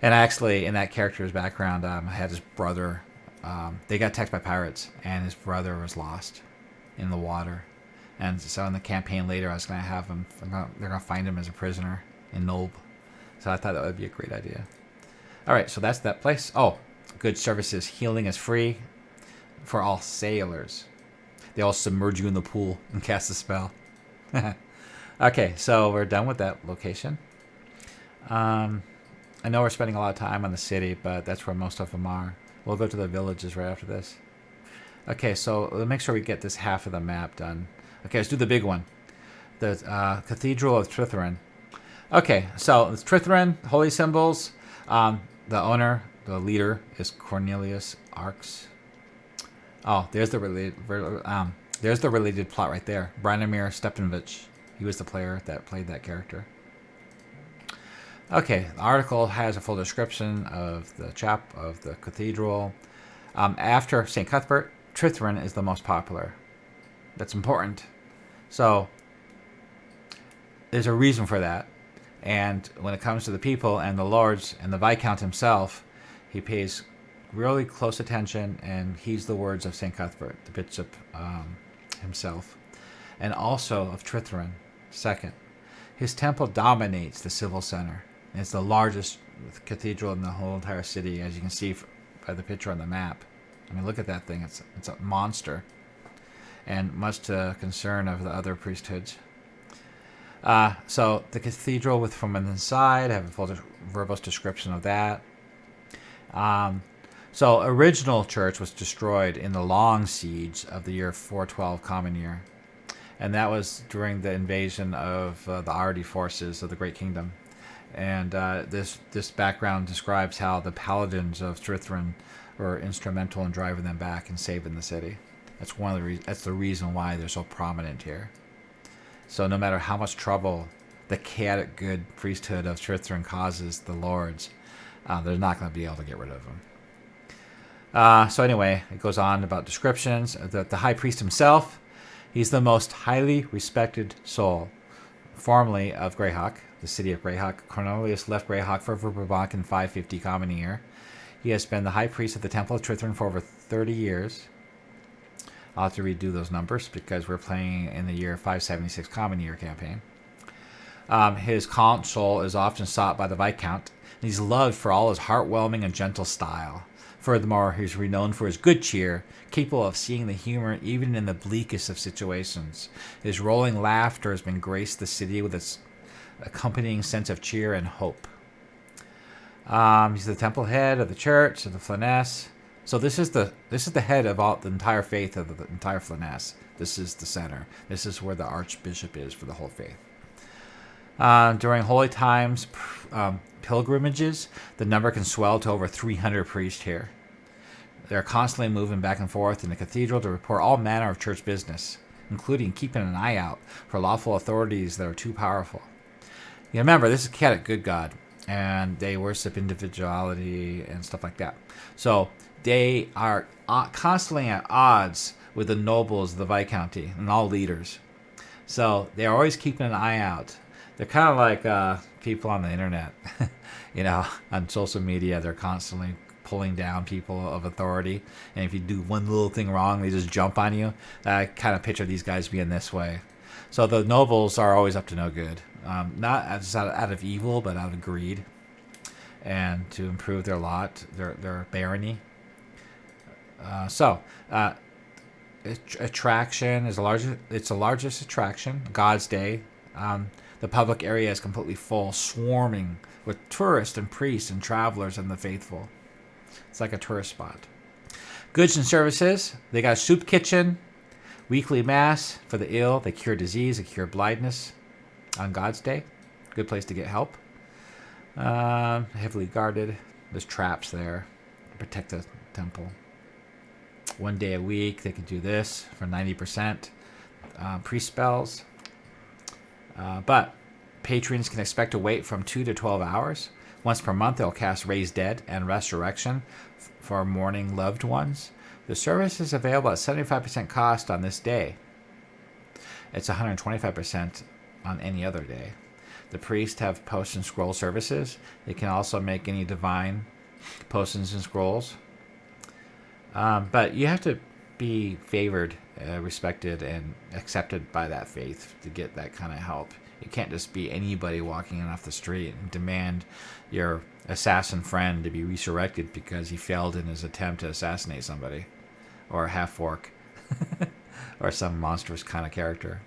And actually, in that character's background, I had his brother. They got attacked by pirates, and his brother was lost in the water. And so in the campaign later, I was going to have him. They're going to find him as a prisoner in Nulb. So I thought that would be a great idea. All right, so that's that place. Oh, good services. Healing is free for all sailors. They all submerge you in the pool and cast a spell. Okay, so we're done with that location. I know we're spending a lot of time on the city, but that's where most of them are. We'll go to the villages right after this. Okay, so let's make sure we get this half of the map done. Okay, let's do the big one. The Cathedral of Trithereon. Okay, so it's Trithereon, holy symbols. The owner, the leader, is Cornelius Arx. Oh, there's the related plot right there. Branimir Stepanovich. He was the player that played that character. Okay, the article has a full description of the cathedral. After St. Cuthbert, Trithereon is the most popular. That's important. So there's a reason for that. And when it comes to the people and the lords and the Viscount himself, he pays really close attention and heeds the words of St. Cuthbert, the bishop himself, and also of Trithereon. Second, his temple dominates the civil center. It's the largest cathedral in the whole entire city, as you can see by the picture on the map. I mean, look at that thing. It's a monster. And much to concern of the other priesthoods. So the cathedral from inside, I have a full verbose description of that. So original church was destroyed in the long siege of the year 412 Common Year. And that was during the invasion of the Ardi forces of the Great Kingdom. And this background describes how the paladins of Trithereon were instrumental in driving them back and saving the city. That's that's the reason why they're so prominent here. So no matter how much trouble the chaotic good priesthood of Trithereon causes the lords, they're not going to be able to get rid of them. So anyway, it goes on about descriptions. The high priest himself, he's the most highly respected soul, formerly of Greyhawk, the city of Greyhawk. Cornelius left Greyhawk for Verbobonc in 550 Common Year. He has been the high priest of the Temple of Trithereon for over 30 years. I'll have to redo those numbers because we're playing in the year 576 Common Year campaign. His counsel is often sought by the Viscount, and he's loved for all his heartwarming and gentle style. Furthermore, he's renowned for his good cheer, capable of seeing the humor even in the bleakest of situations. His rolling laughter has been graced the city with its accompanying sense of cheer and hope. He's the temple head of the church of the Flanaess. So this is the head of the entire faith of the entire Flanaess. This is the center. This is where the archbishop is for the whole faith. During holy times, pilgrimages, the number can swell to over 300 priests here. They're constantly moving back and forth in the cathedral to report all manner of church business, including keeping an eye out for lawful authorities that are too powerful. You remember, this is chaotic good God, and they worship individuality and stuff like that. So they are constantly at odds with the nobles of the Viscounty and all leaders. So they're always keeping an eye out. They're kind of like people on the internet. On social media, they're constantly pulling down people of authority. And if you do one little thing wrong, they just jump on you. I kind of picture these guys being this way. So the nobles are always up to no good. Not just out of evil, but out of greed. And to improve their lot, their barony. Attraction is the largest attraction. God's Day. The public area is completely full, swarming with tourists and priests and travelers and the faithful. It's like a tourist spot. Goods and services. They got a soup kitchen, weekly mass for the ill. They cure disease, they cure blindness on God's Day. Good place to get help. Heavily guarded. There's traps there to protect the temple. 1 day a week, they can do this for 90%. Priest spells. But patrons can expect to wait from 2 to 12 hours. Once per month, they'll cast Raise Dead and Resurrection for mourning loved ones. The service is available at 75% cost on this day. It's 125% on any other day. The priests have post and scroll services. They can also make any divine potions and scrolls. But you have to be favored, respected, and accepted by that faith to get that kind of help. It can't just be anybody walking in off the street and demand your assassin friend to be resurrected because he failed in his attempt to assassinate somebody, or a half-orc, or some monstrous kind of character,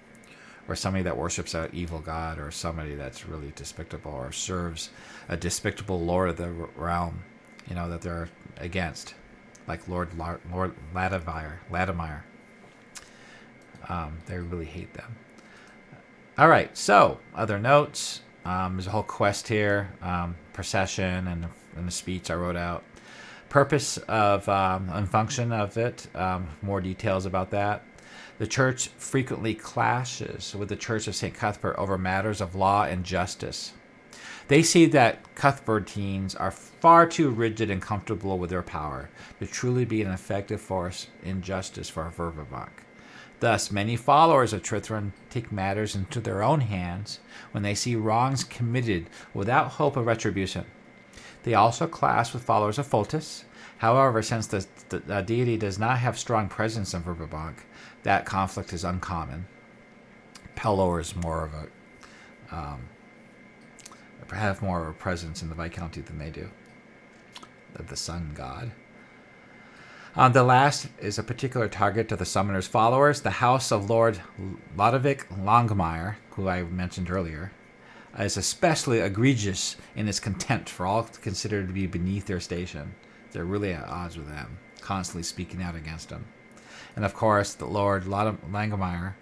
or somebody that worships an evil god, or somebody that's really despicable, or serves a despicable lord of the realm, that they're against, like Lord Vladimir. They really hate them. All right, so other notes. There's a whole quest here, procession, and the speech I wrote out. Purpose of and function of it, more details about that. The church frequently clashes with the Church of St. Cuthbert over matters of law and justice. They see that Cuthbertines are far too rigid and comfortable with their power to truly be an effective force in justice for Verbobonc. Thus, many followers of Trithereon take matters into their own hands when they see wrongs committed without hope of retribution. They also clash with followers of Pholtus. However, since the deity does not have strong presence in Verbobonc, that conflict is uncommon. Pelor is more of have more of a presence in the Viscounty than they do. The sun god. The last is a particular target to the summoner's followers. The house of Lord Lodovic Longmire, who I mentioned earlier, is especially egregious in its contempt for all considered to be beneath their station. They're really at odds with them, constantly speaking out against them. And of course, the Lord Longmire,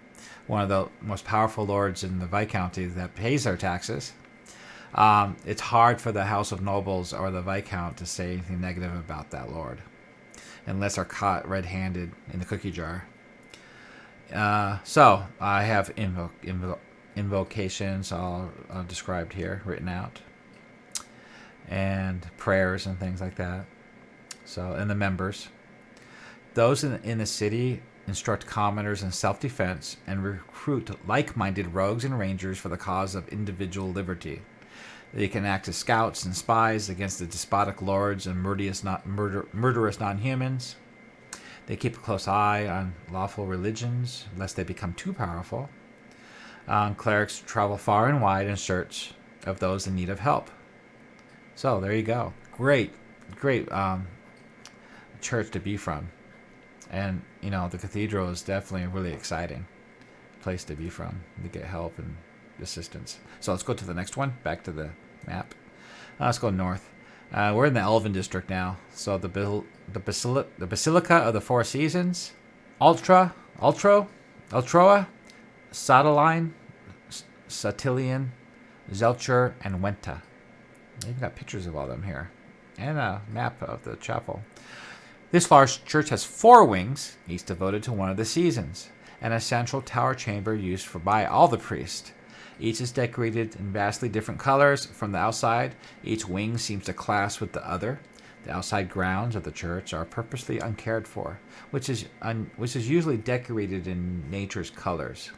one of the most powerful lords in the Viscounty that pays their taxes. It's hard for the House of Nobles or the Viscount to say anything negative about that lord, unless they're caught red-handed in the cookie jar. So I have invocations all described here, written out, and prayers and things like that. So, and the members. Those in the city instruct commoners in self-defense and recruit like-minded rogues and rangers for the cause of individual liberty. They can act as scouts and spies against the despotic lords and murderous non-humans. They keep a close eye on lawful religions, lest they become too powerful. Clerics travel far and wide in search of those in need of help. So there you go. Great church to be from. And, the cathedral is definitely a really exciting place to be from, to get help and assistance. So let's go to the next one, back to the map. Let's go north. We're in the Elven district now. So the Basilica of the Four Seasons, Atroa, Sotillion, Sotillion, Zelchur, and Wenta. They've got pictures of all of them here, and a map of the chapel. This large church has 4 wings, each devoted to one of the seasons, and a central tower chamber used by all the priests. Each is decorated in vastly different colors. From the outside, each wing seems to clash with the other. The outside grounds of the church are purposely uncared for, which is usually decorated in nature's colors,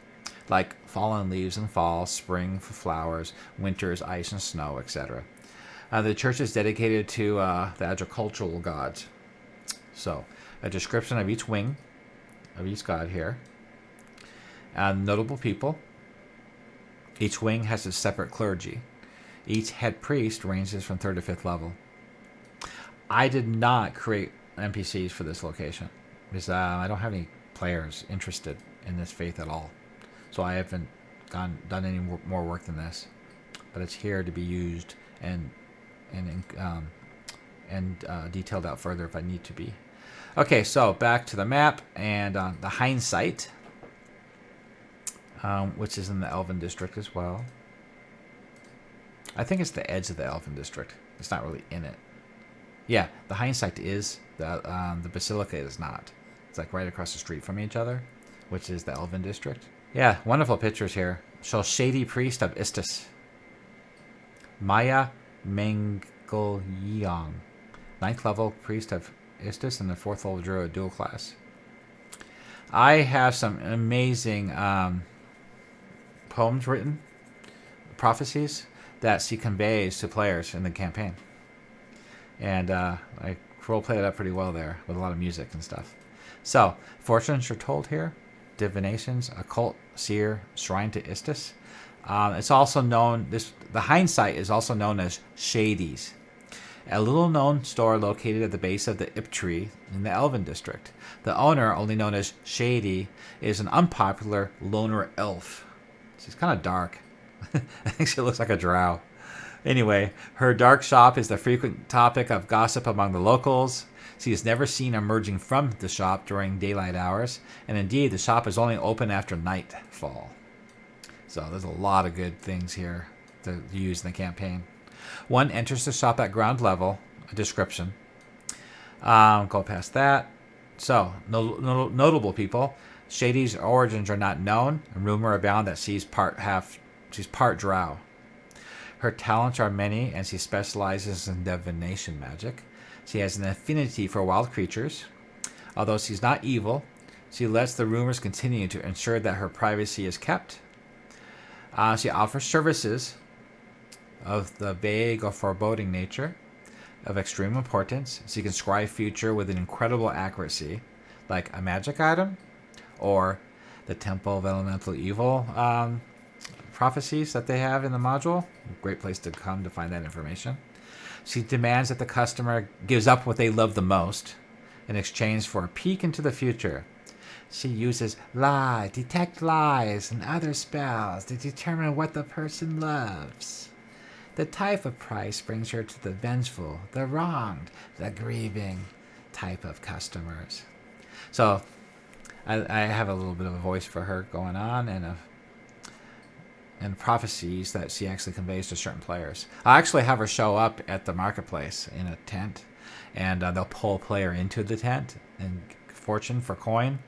like fallen leaves in fall, spring for flowers, winter is ice and snow, etc. The church is dedicated to the agricultural gods. So, a description of each wing, of each god here. Notable people. Each wing has a separate clergy. Each head priest ranges from 3rd to 5th level. I did not create NPCs for this location, because I don't have any players interested in this faith at all. So I haven't done any more work than this. But it's here to be used and detailed out further if I need to be. Okay, so back to the map and the Hindsight, which is in the Elven District as well. I think it's the edge of the Elven District. It's not really in it. Yeah, the Hindsight is, the Basilica is not. It's like right across the street from each other, which is the Elven District. Yeah, wonderful pictures here. So Shady priest of Istus. Maya Mangolyong, 9th level priest of Istus and the 4th level druid dual class. I have some amazing poems written, prophecies, that she conveys to players in the campaign. And I roleplayed it up pretty well there with a lot of music and stuff. So, fortunes are told here, divinations, occult, seer, shrine to Istus. It's also known, the Hindsight is also known as Shady's, a little-known store located at the base of the Ip Tree in the Elven District. The owner, only known as Shady, is an unpopular loner elf. She's kind of dark. I think she looks like a drow. Anyway, her dark shop is the frequent topic of gossip among the locals. She is never seen emerging from the shop during daylight hours, and indeed, the shop is only open after nightfall. So there's a lot of good things here to use in the campaign. One enters the shop at ground level, a description. Go past that. So, notable people. Shady's origins are not known, and rumor abound that she's part drow. Her talents are many, and she specializes in divination magic. She has an affinity for wild creatures. Although she's not evil, she lets the rumors continue to ensure that her privacy is kept. She offers services of the vague or foreboding nature, of extreme importance. She can scry future with an incredible accuracy, like a magic item, or the Temple of Elemental Evil prophecies that they have in the module. Great place to come to find that information. She demands that the customer gives up what they love the most in exchange for a peek into the future. She uses lie, detect lies, and other spells to determine what the person loves. The type of price brings her to the vengeful, the wronged, the grieving type of customers. So I have a little bit of a voice for her going on, and prophecies that she actually conveys to certain players. I actually have her show up at the marketplace in a tent, and they'll pull a player into the tent and fortune for coin.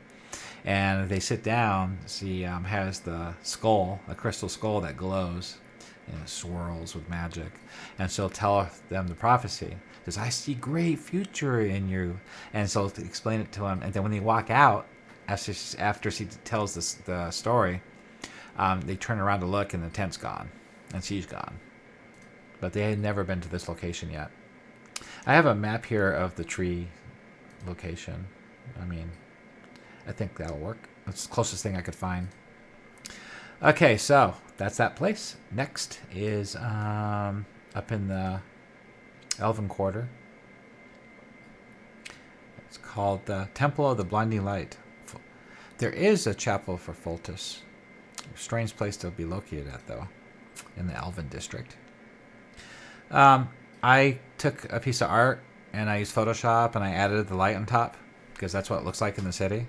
And they sit down. She has the skull, a crystal skull that glows and it swirls with magic. And she'll tell them the prophecy. Says, I see great future in you. And so to explain it to them. And then when they walk out, after she tells the story, they turn around to look and the tent's gone. And she's gone. But they had never been to this location yet. I have a map here of the tree location. I think that'll work. That's the closest thing I could find. Okay, so that's that place. Next is up in the Elven Quarter. It's called the Temple of the Blinding Light. There is a chapel for Pholtus. Strange place to be located at, though, in the Elven District. I took a piece of art and I used Photoshop and I added the light on top because that's what it looks like in the city.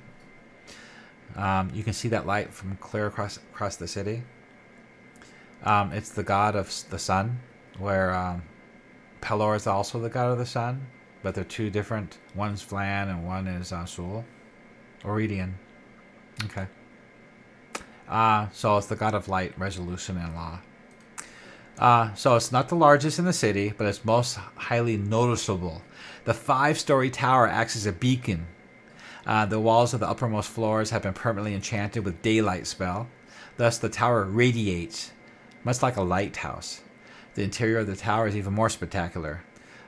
You can see that light from clear across the city. It's the god of the sun, where Pelor is also the god of the sun, but they're two different. One's Vlan and one is Sul. Oridian. Okay. So it's the god of light, resolution, and law. So it's not the largest in the city, but it's most highly noticeable. The 5-story tower acts as a beacon. The walls of the uppermost floors have been permanently enchanted with daylight spell. Thus, the tower radiates, much like a lighthouse. The interior of the tower is even more spectacular.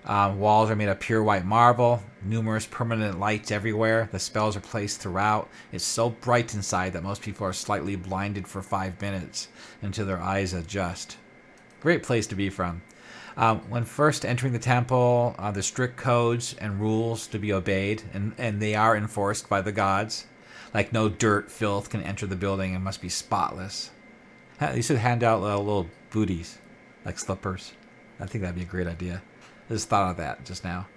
Walls are made of pure white marble, numerous permanent lights everywhere. The spells are placed throughout. It's so bright inside that most people are slightly blinded for 5 minutes until their eyes adjust. Great place to be from. When first entering the temple, there's strict codes and rules to be obeyed, and they are enforced by the gods. Like no dirt, filth can enter the building and must be spotless. You should hand out little booties, like slippers. I think that'd be a great idea. I just thought of that just now.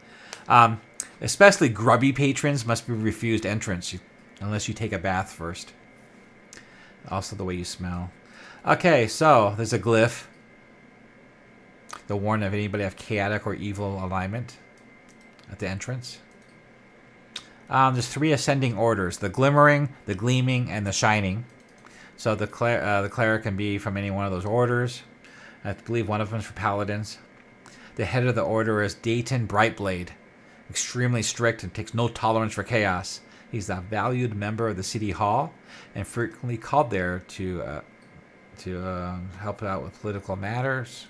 Especially grubby patrons must be refused entrance unless you take a bath first. Also the way you smell. Okay, so there's a glyph. The warn of anybody have chaotic or evil alignment at the entrance. There's 3 ascending orders: the glimmering, the gleaming, and the shining. So the cleric can be from any one of those orders. I believe one of them is for paladins. The head of the order is Dayton Brightblade. Extremely strict and takes no tolerance for chaos. He's a valued member of the city hall and frequently called there to help out with political matters.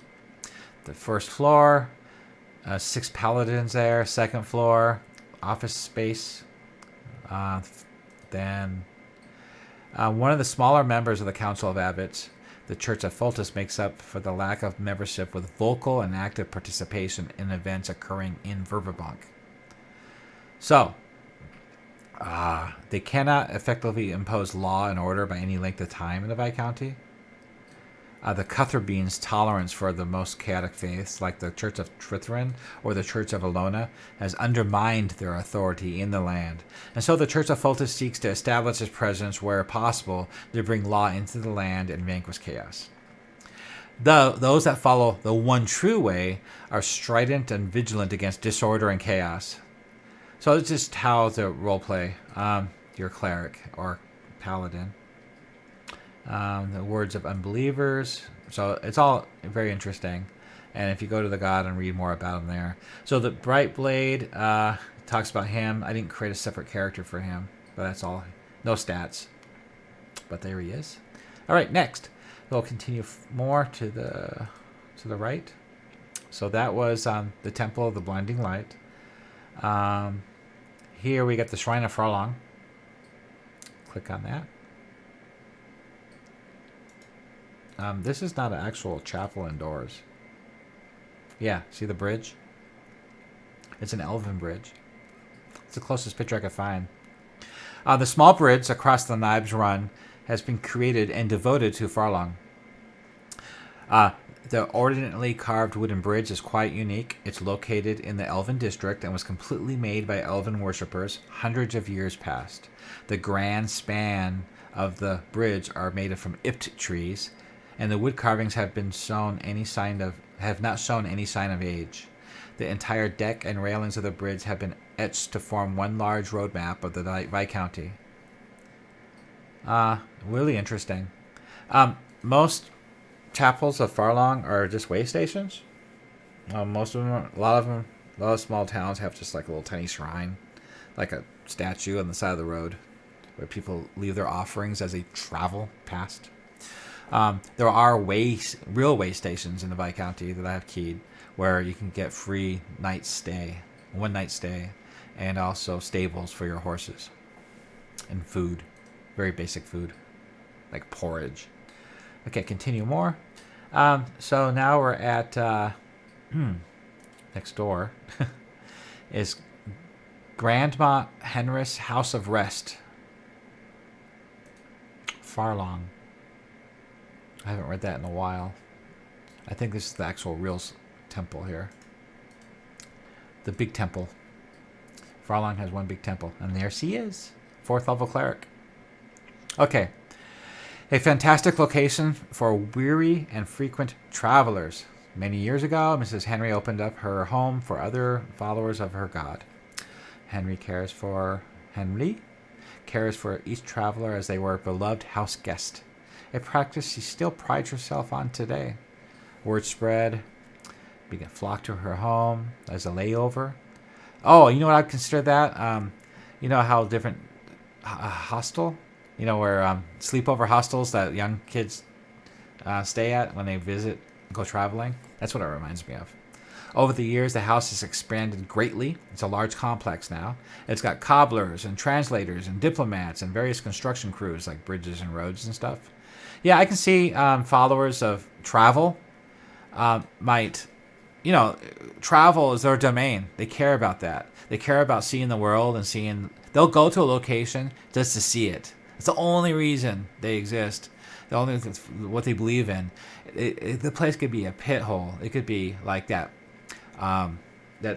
The first floor, 6 paladins there. Second floor, office space. Then one of the smaller members of the Council of Abbots, the Church of Pholtus, makes up for the lack of membership with vocal and active participation in events occurring in Verbobonc. So, they cannot effectively impose law and order by any length of time in the Viscounty. The Cuthbert's tolerance for the most chaotic faiths, like the Church of Trithereon or the Church of Alona, has undermined their authority in the land. And so the Church of Pholtus seeks to establish its presence where possible to bring law into the land and vanquish chaos. Those that follow the one true way are strident and vigilant against disorder and chaos. So it's just how to roleplay your cleric or paladin. The words of unbelievers. So it's all very interesting. And if you go to the god and read more about him there. So the Brightblade talks about him. I didn't create a separate character for him, but that's all. No stats. But there he is. All right, next. We'll continue more to the right. So that was the Temple of the Blinding Light. Here we got the Shrine of Farlong. Click on that. This is not an actual chapel indoors. Yeah, see the bridge? It's an elven bridge. It's the closest picture I could find. The small bridge across the Nibes Run has been created and devoted to Farlong. The ornately carved wooden bridge is quite unique. It's located in the Elven district and was completely made by Elven worshippers hundreds of years past. The grand span of the bridge are made from ipt trees, and the wood carvings have not shown any sign of age. The entire deck and railings of the bridge have been etched to form one large road map of the Viscounty. Really interesting. Most chapels of Farlong are just way stations. Most of them, a lot of small towns have just like a little tiny shrine, like a statue on the side of the road, where people leave their offerings as they travel past. There are real way stations in the Viscounty that I have keyed, where you can get free one night stay, and also stables for your horses, and food, very basic food, like porridge. Okay, continue more. So now we're at next door is Grandma Henris House of Rest, Farlong. I haven't read that in a while. I think this is the actual real temple here. The big temple. Farlong has one big temple, and there she is, 4th level cleric. Okay. A fantastic location for weary and frequent travelers. Many years ago, Mrs. Henry opened up her home for other followers of her god. Henry cares for each traveler as they were beloved house guest. A practice she still prides herself on today. Word spread, began flock to her home as a layover. Oh, you know what I'd consider that? You know how different hostel? You know, where sleepover hostels that young kids stay at when they go traveling. That's what it reminds me of. Over the years, the house has expanded greatly. It's a large complex now. It's got cobblers and translators and diplomats and various construction crews like bridges and roads and stuff. Yeah, I can see followers of travel might, travel is their domain. They care about that. They care about seeing the world and they'll go to a location just to see it. It's the only reason they exist. The only what they believe in. The place could be a pit hole. It could be like that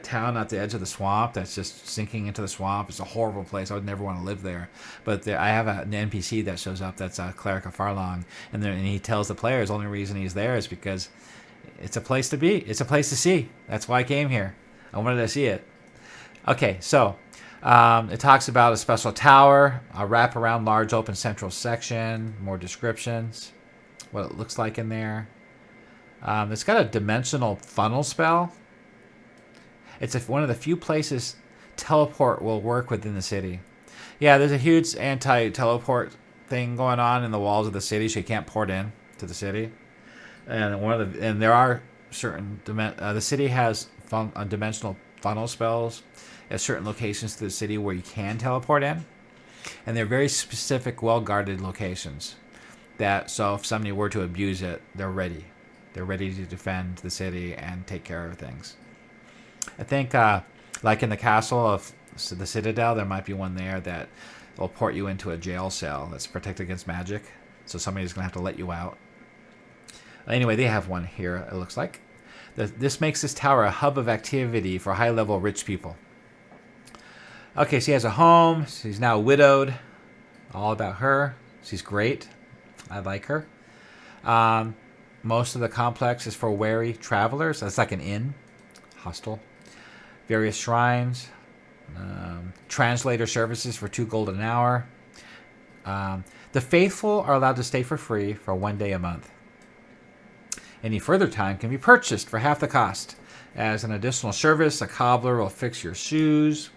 town at the edge of the swamp that's just sinking into the swamp. It's a horrible place. I would never want to live there. But I have an NPC that shows up that's a cleric of Farlong, and he tells the players the only reason he's there is because it's a place to be. It's a place to see. That's why I came here. I wanted to see it. Okay, so It talks about a special tower, a wraparound large open central section, more descriptions, what it looks like in there. It's got a dimensional funnel spell. It's one of the few places teleport will work within the city. Yeah, there's a huge anti-teleport thing going on in the walls of the city, so you can't port in to the city. And there are certain the city has dimensional funnel spells at certain locations to the city where you can teleport in, and they're very specific, well-guarded locations. So if somebody were to abuse it, they're ready. They're ready to defend the city and take care of things. I think, like in the castle of the Citadel, there might be one there that will port you into a jail cell that's protected against magic. So somebody's going to have to let you out. Anyway, they have one here, it looks like. This makes this tower a hub of activity for high-level rich people. Okay, she has a home. She's now widowed. All about her. She's great. I like her. Most of the complex is for wary travelers. That's like an inn. Hostel. Various shrines. Translator services for 2 gold an hour. The faithful are allowed to stay for free for 1 day a month. Any further time can be purchased for half the cost. As an additional service, a cobbler will fix your shoes.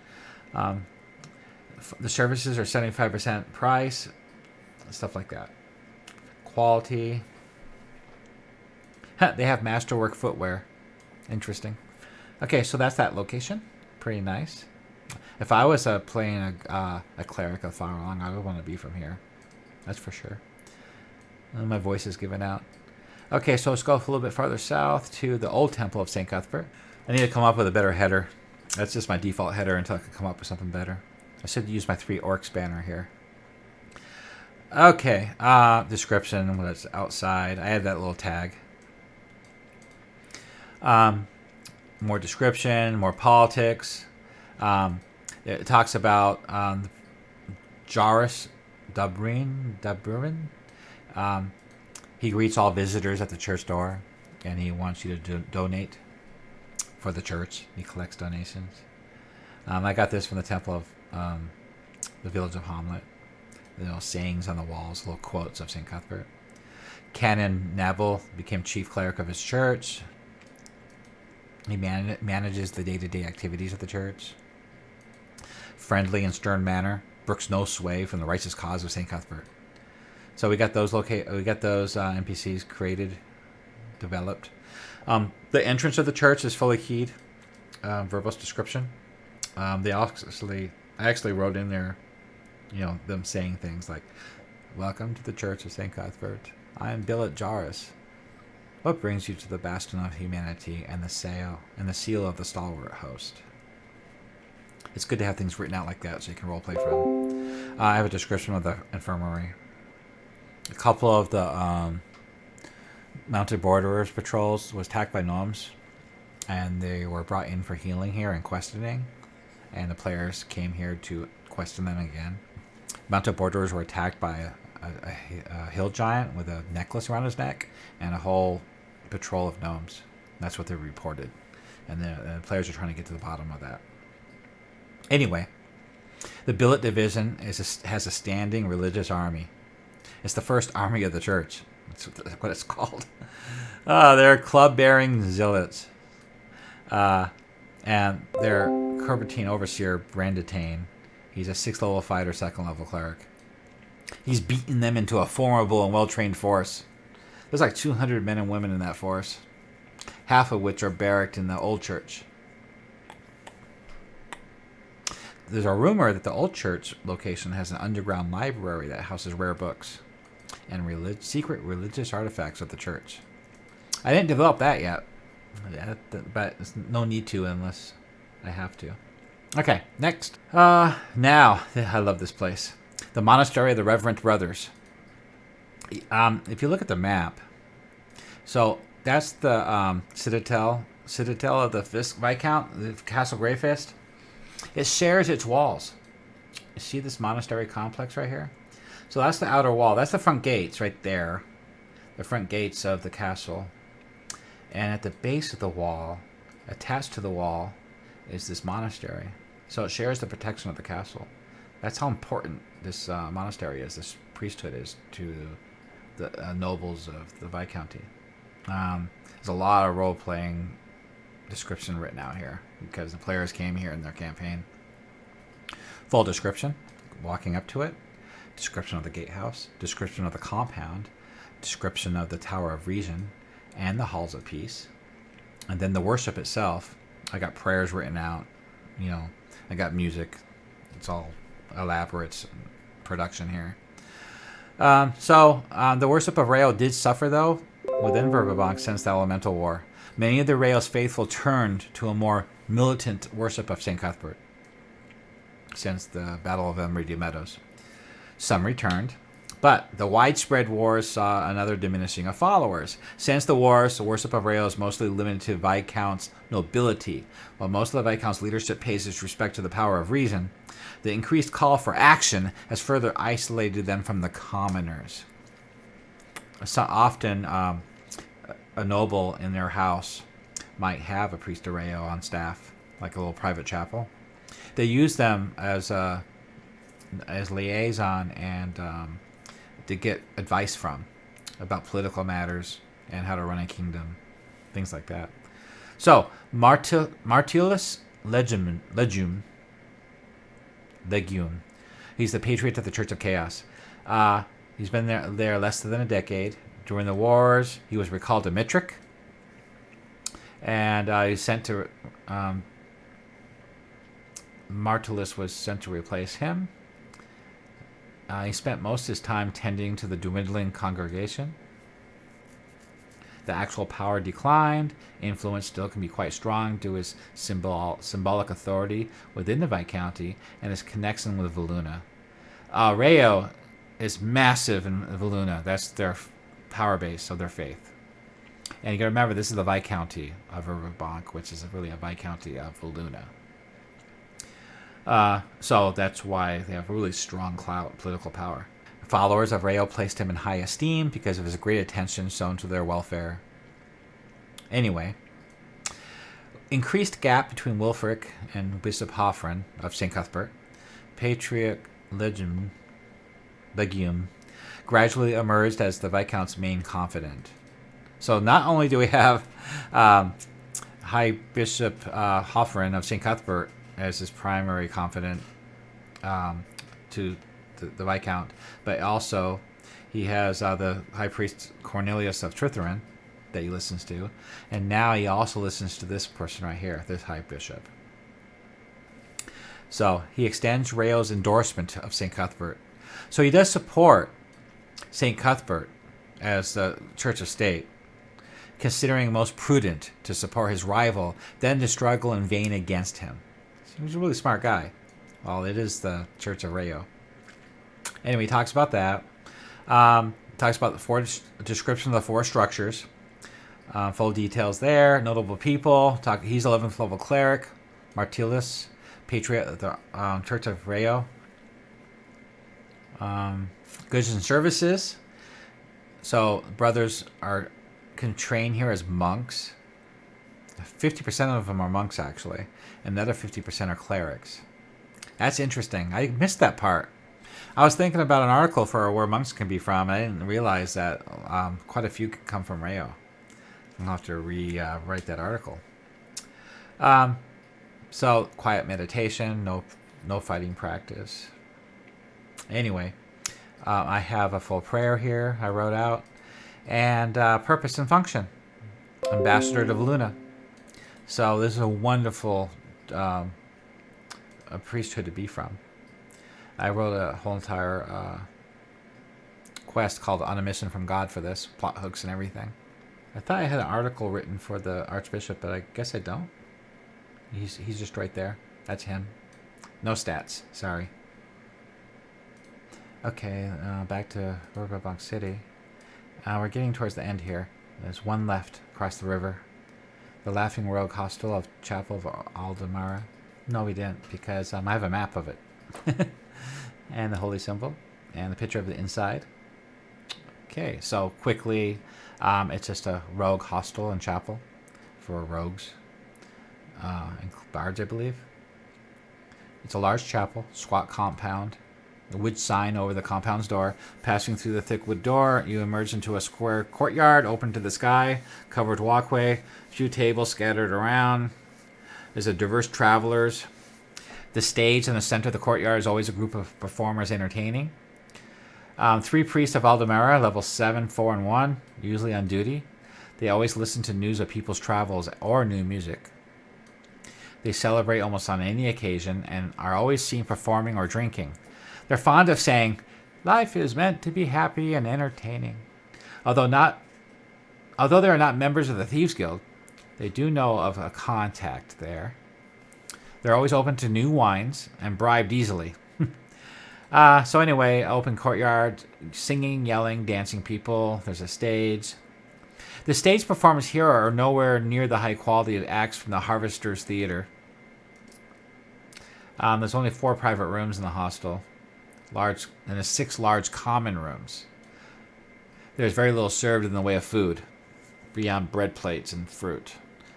The services are 75% price. Stuff like that. Quality. They have masterwork footwear. Interesting. Okay, so that's that location. Pretty nice. If I was playing a cleric of Far Along, I would want to be from here. That's for sure. My voice is giving out. Okay, so let's go a little bit farther south to the old Temple of St Cuthbert. I need to come up with a better header. That's just my default header until I can come up with something better. I should use my 3 orcs banner here. Okay, description, when it's outside. I had that little tag. More description, more politics. It talks about Jairus Dabrin. He greets all visitors at the church door, and he wants you to donate for the church. He collects donations. I got this from the Temple of the Village of Hamlet. Sayings on the walls, little quotes of St. Cuthbert. Canon Neville became chief cleric of his church. He manages the day-to-day activities of the church. Friendly and stern manner, brooks no sway from the righteous cause of St. Cuthbert. So we got those NPCs created, developed. The entrance of the church is fully keyed. Verbose description. I actually wrote in there, them saying things like, "Welcome to the Church of St. Cuthbert. I am Billet Jairus. What brings you to the bastion of humanity and the seal of the stalwart host?" It's good to have things written out like that so you can roleplay from. I have a description of the infirmary. A couple of the mounted borderers patrols was attacked by gnomes, and they were brought in for healing here and questioning, and the players came here to question them again. Mounted borderers were attacked by a hill giant with a necklace around his neck and a whole patrol of gnomes. That's what they reported, and the players are trying to get to the bottom of that. Anyway, the Billet Division has a standing religious army. It's the first army of the church. That's what it's called. They're club-bearing zealots. And their Corbatine overseer, Branditane, he's a 6th level fighter, 2nd level cleric. He's beaten them into a formidable and well-trained force. There's like 200 men and women in that force, half of which are barracked in the old church. There's a rumor that the old church location has an underground library that houses rare books and secret religious artifacts of the church. I didn't develop that yet, but there's no need to unless I have to. Okay, next. Now, I love this place. The Monastery of the Reverend Brothers. If you look at the map, so that's the Citadel of the Viscount, the Castle Greyfist. It shares its walls. You see this monastery complex right here? So that's the outer wall. That's the front gates right there. The front gates of the castle. And at the base of the wall, attached to the wall, is this monastery. So it shares the protection of the castle. That's how important this monastery is, this priesthood is to the nobles of the Viscounty. There's a lot of role-playing description written out here because the players came here in their campaign. Full description, walking up to it, description of the gatehouse, description of the compound, description of the Tower of Reason, and the Halls of Peace. And then the worship itself, I got prayers written out, I got music. It's all elaborate production here. The worship of Rael did suffer, though, within Verbobonc since the Elemental War. Many of the Rael's faithful turned to a more militant worship of St. Cuthbert since the Battle of Velverdyva Meadows. Some returned, but the widespread wars saw another diminishing of followers. Since the wars, the worship of Rael is mostly limited to Viscount's nobility. While most of the Viscount's leadership pays its respect to the power of reason, the increased call for action has further isolated them from the commoners. So often, a noble in their house might have a priest of Rael on staff, like a little private chapel. They use them as liaison and to get advice from about political matters and how to run a kingdom, things like that. So, Martellus Legum. He's the patriot of the Church of Chaos. He's been there less than a decade. During the wars, he was recalled to Mitric, and he's sent to. Martellus was sent to replace him. He spent most of his time tending to the dwindling congregation. The actual power declined. Influence still can be quite strong due to his symbolic authority within the Viscounty and his connection with Veluna. Rayo is massive in Veluna. That's their power base of their faith. And you got to remember, this is the Viscounty of Verbobonc, which is really a Viscounty of Veluna. So that's why they have really strong political power. Followers of Rayo placed him in high esteem because of his great attention shown to their welfare. Anyway, increased gap between Wilfric and Bishop Hoffren of St. Cuthbert, Patriarch Legium, gradually emerged as the Viscount's main confidant. So not only do we have High Bishop Hoffren of St. Cuthbert as his primary confidant to the Viscount, but also he has the High Priest Cornelius of Trithereon that he listens to, and now he also listens to this person right here, this High Bishop. So he extends Rayo's endorsement of St. Cuthbert. So he does support St. Cuthbert as the Church of State, considering most prudent to support his rival than to struggle in vain against him. So he's a really smart guy. Well, it is the Church of Rayo. Anyway, he talks about that. Talks about the description of the four structures. Full details there. Notable people. He's 11th level cleric. Martellus, patriot of the Church of Rayo. Goods and services. So brothers can train here as monks. 50% of them are monks, actually, and the other 50% are clerics. That's interesting. I missed that part. I was thinking about an article for where monks can be from. I didn't realize that quite a few could come from Rayo. I'll have to rewrite that article. So quiet meditation, no fighting practice. Anyway, I have a full prayer here I wrote out, and purpose and function. Ambassador to Veluna. So this is a wonderful a priesthood to be from. I wrote a whole entire quest called On a Mission from God for this, plot hooks and everything. I thought I had an article written for the Archbishop, but I guess I don't. He's just right there. That's him. No stats. Sorry. Okay, back to Verbobonc City. We're getting towards the end here. There's one left across the river. The Laughing Rogue Hostel of Chapel of Aldemara. No, we didn't, because I have a map of it. And the holy symbol. And the picture of the inside. Okay, so quickly, it's just a rogue hostel and chapel for rogues. And bards, I believe. It's a large chapel, squat compound. The wood sign over the compound's door. Passing through the thick wood door, you emerge into a square courtyard open to the sky, covered walkway, a few tables scattered around. There's a diverse travelers. The stage in the center of the courtyard is always a group of performers entertaining. 3 priests of Aldemara, level 7, 4, and 1, usually on duty. They always listen to news of people's travels or new music. They celebrate almost on any occasion and are always seen performing or drinking. They're fond of saying, "Life is meant to be happy and entertaining." Although they are not members of the Thieves Guild, they do know of a contact there. They're always open to new wines and bribed easily. So anyway, open courtyard, singing, yelling, dancing people. There's a stage. The stage performers here are nowhere near the high quality of acts from the Harvesters Theater. There's only 4 private rooms in the hostel. And there's 6 large common rooms. There's very little served in the way of food, beyond bread plates and fruit.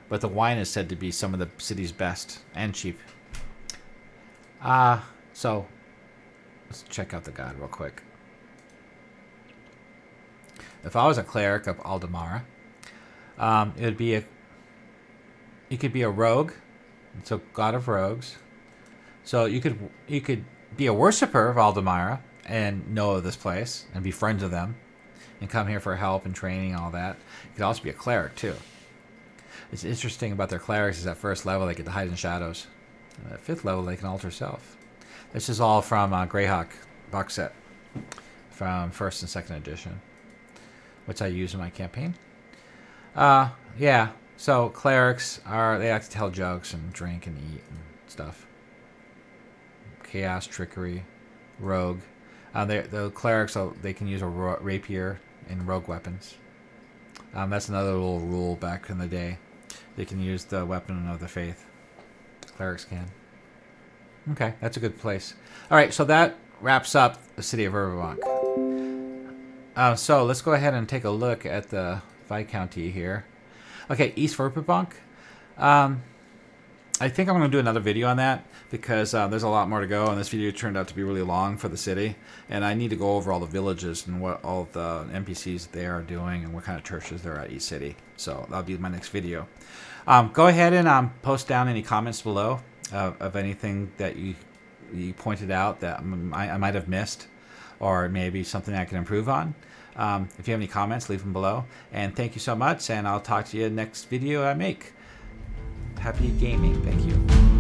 But the wine is said to be some of the city's best and cheap. So let's check out the guide real quick. If I was a cleric of Aldemara, you could be a rogue, so god of rogues. So you could be a worshipper of Aldemara and know of this place and be friends with them and come here for help and training and all that. You could also be a cleric too. It's interesting about their clerics is at first level they get to hide in shadows. At 5th level they can alter self. This is all from Greyhawk box set from 1st and 2nd edition, which I use in my campaign. Yeah, so clerics they like to tell jokes and drink and eat and stuff. Chaos, trickery, rogue. The clerics, they can use a rapier and rogue weapons. That's another little rule back in the day. They can use the weapon of the faith. Clerics can. Okay, that's a good place. All right, so that wraps up the city of Verbobonc. So let's go ahead and take a look at the Viscounty here. Okay, East Verbobonc. I think I'm going to do another video on that because there's a lot more to go, and this video turned out to be really long for the city, and I need to go over all the villages and what all the NPCs they are doing and what kind of churches there are at each city. So that'll be my next video. Go ahead and post down any comments below of anything that you pointed out that I might have missed, or maybe something I can improve on. If you have any comments, leave them below. And thank you so much, and I'll talk to you next video I make. Happy gaming. Thank you.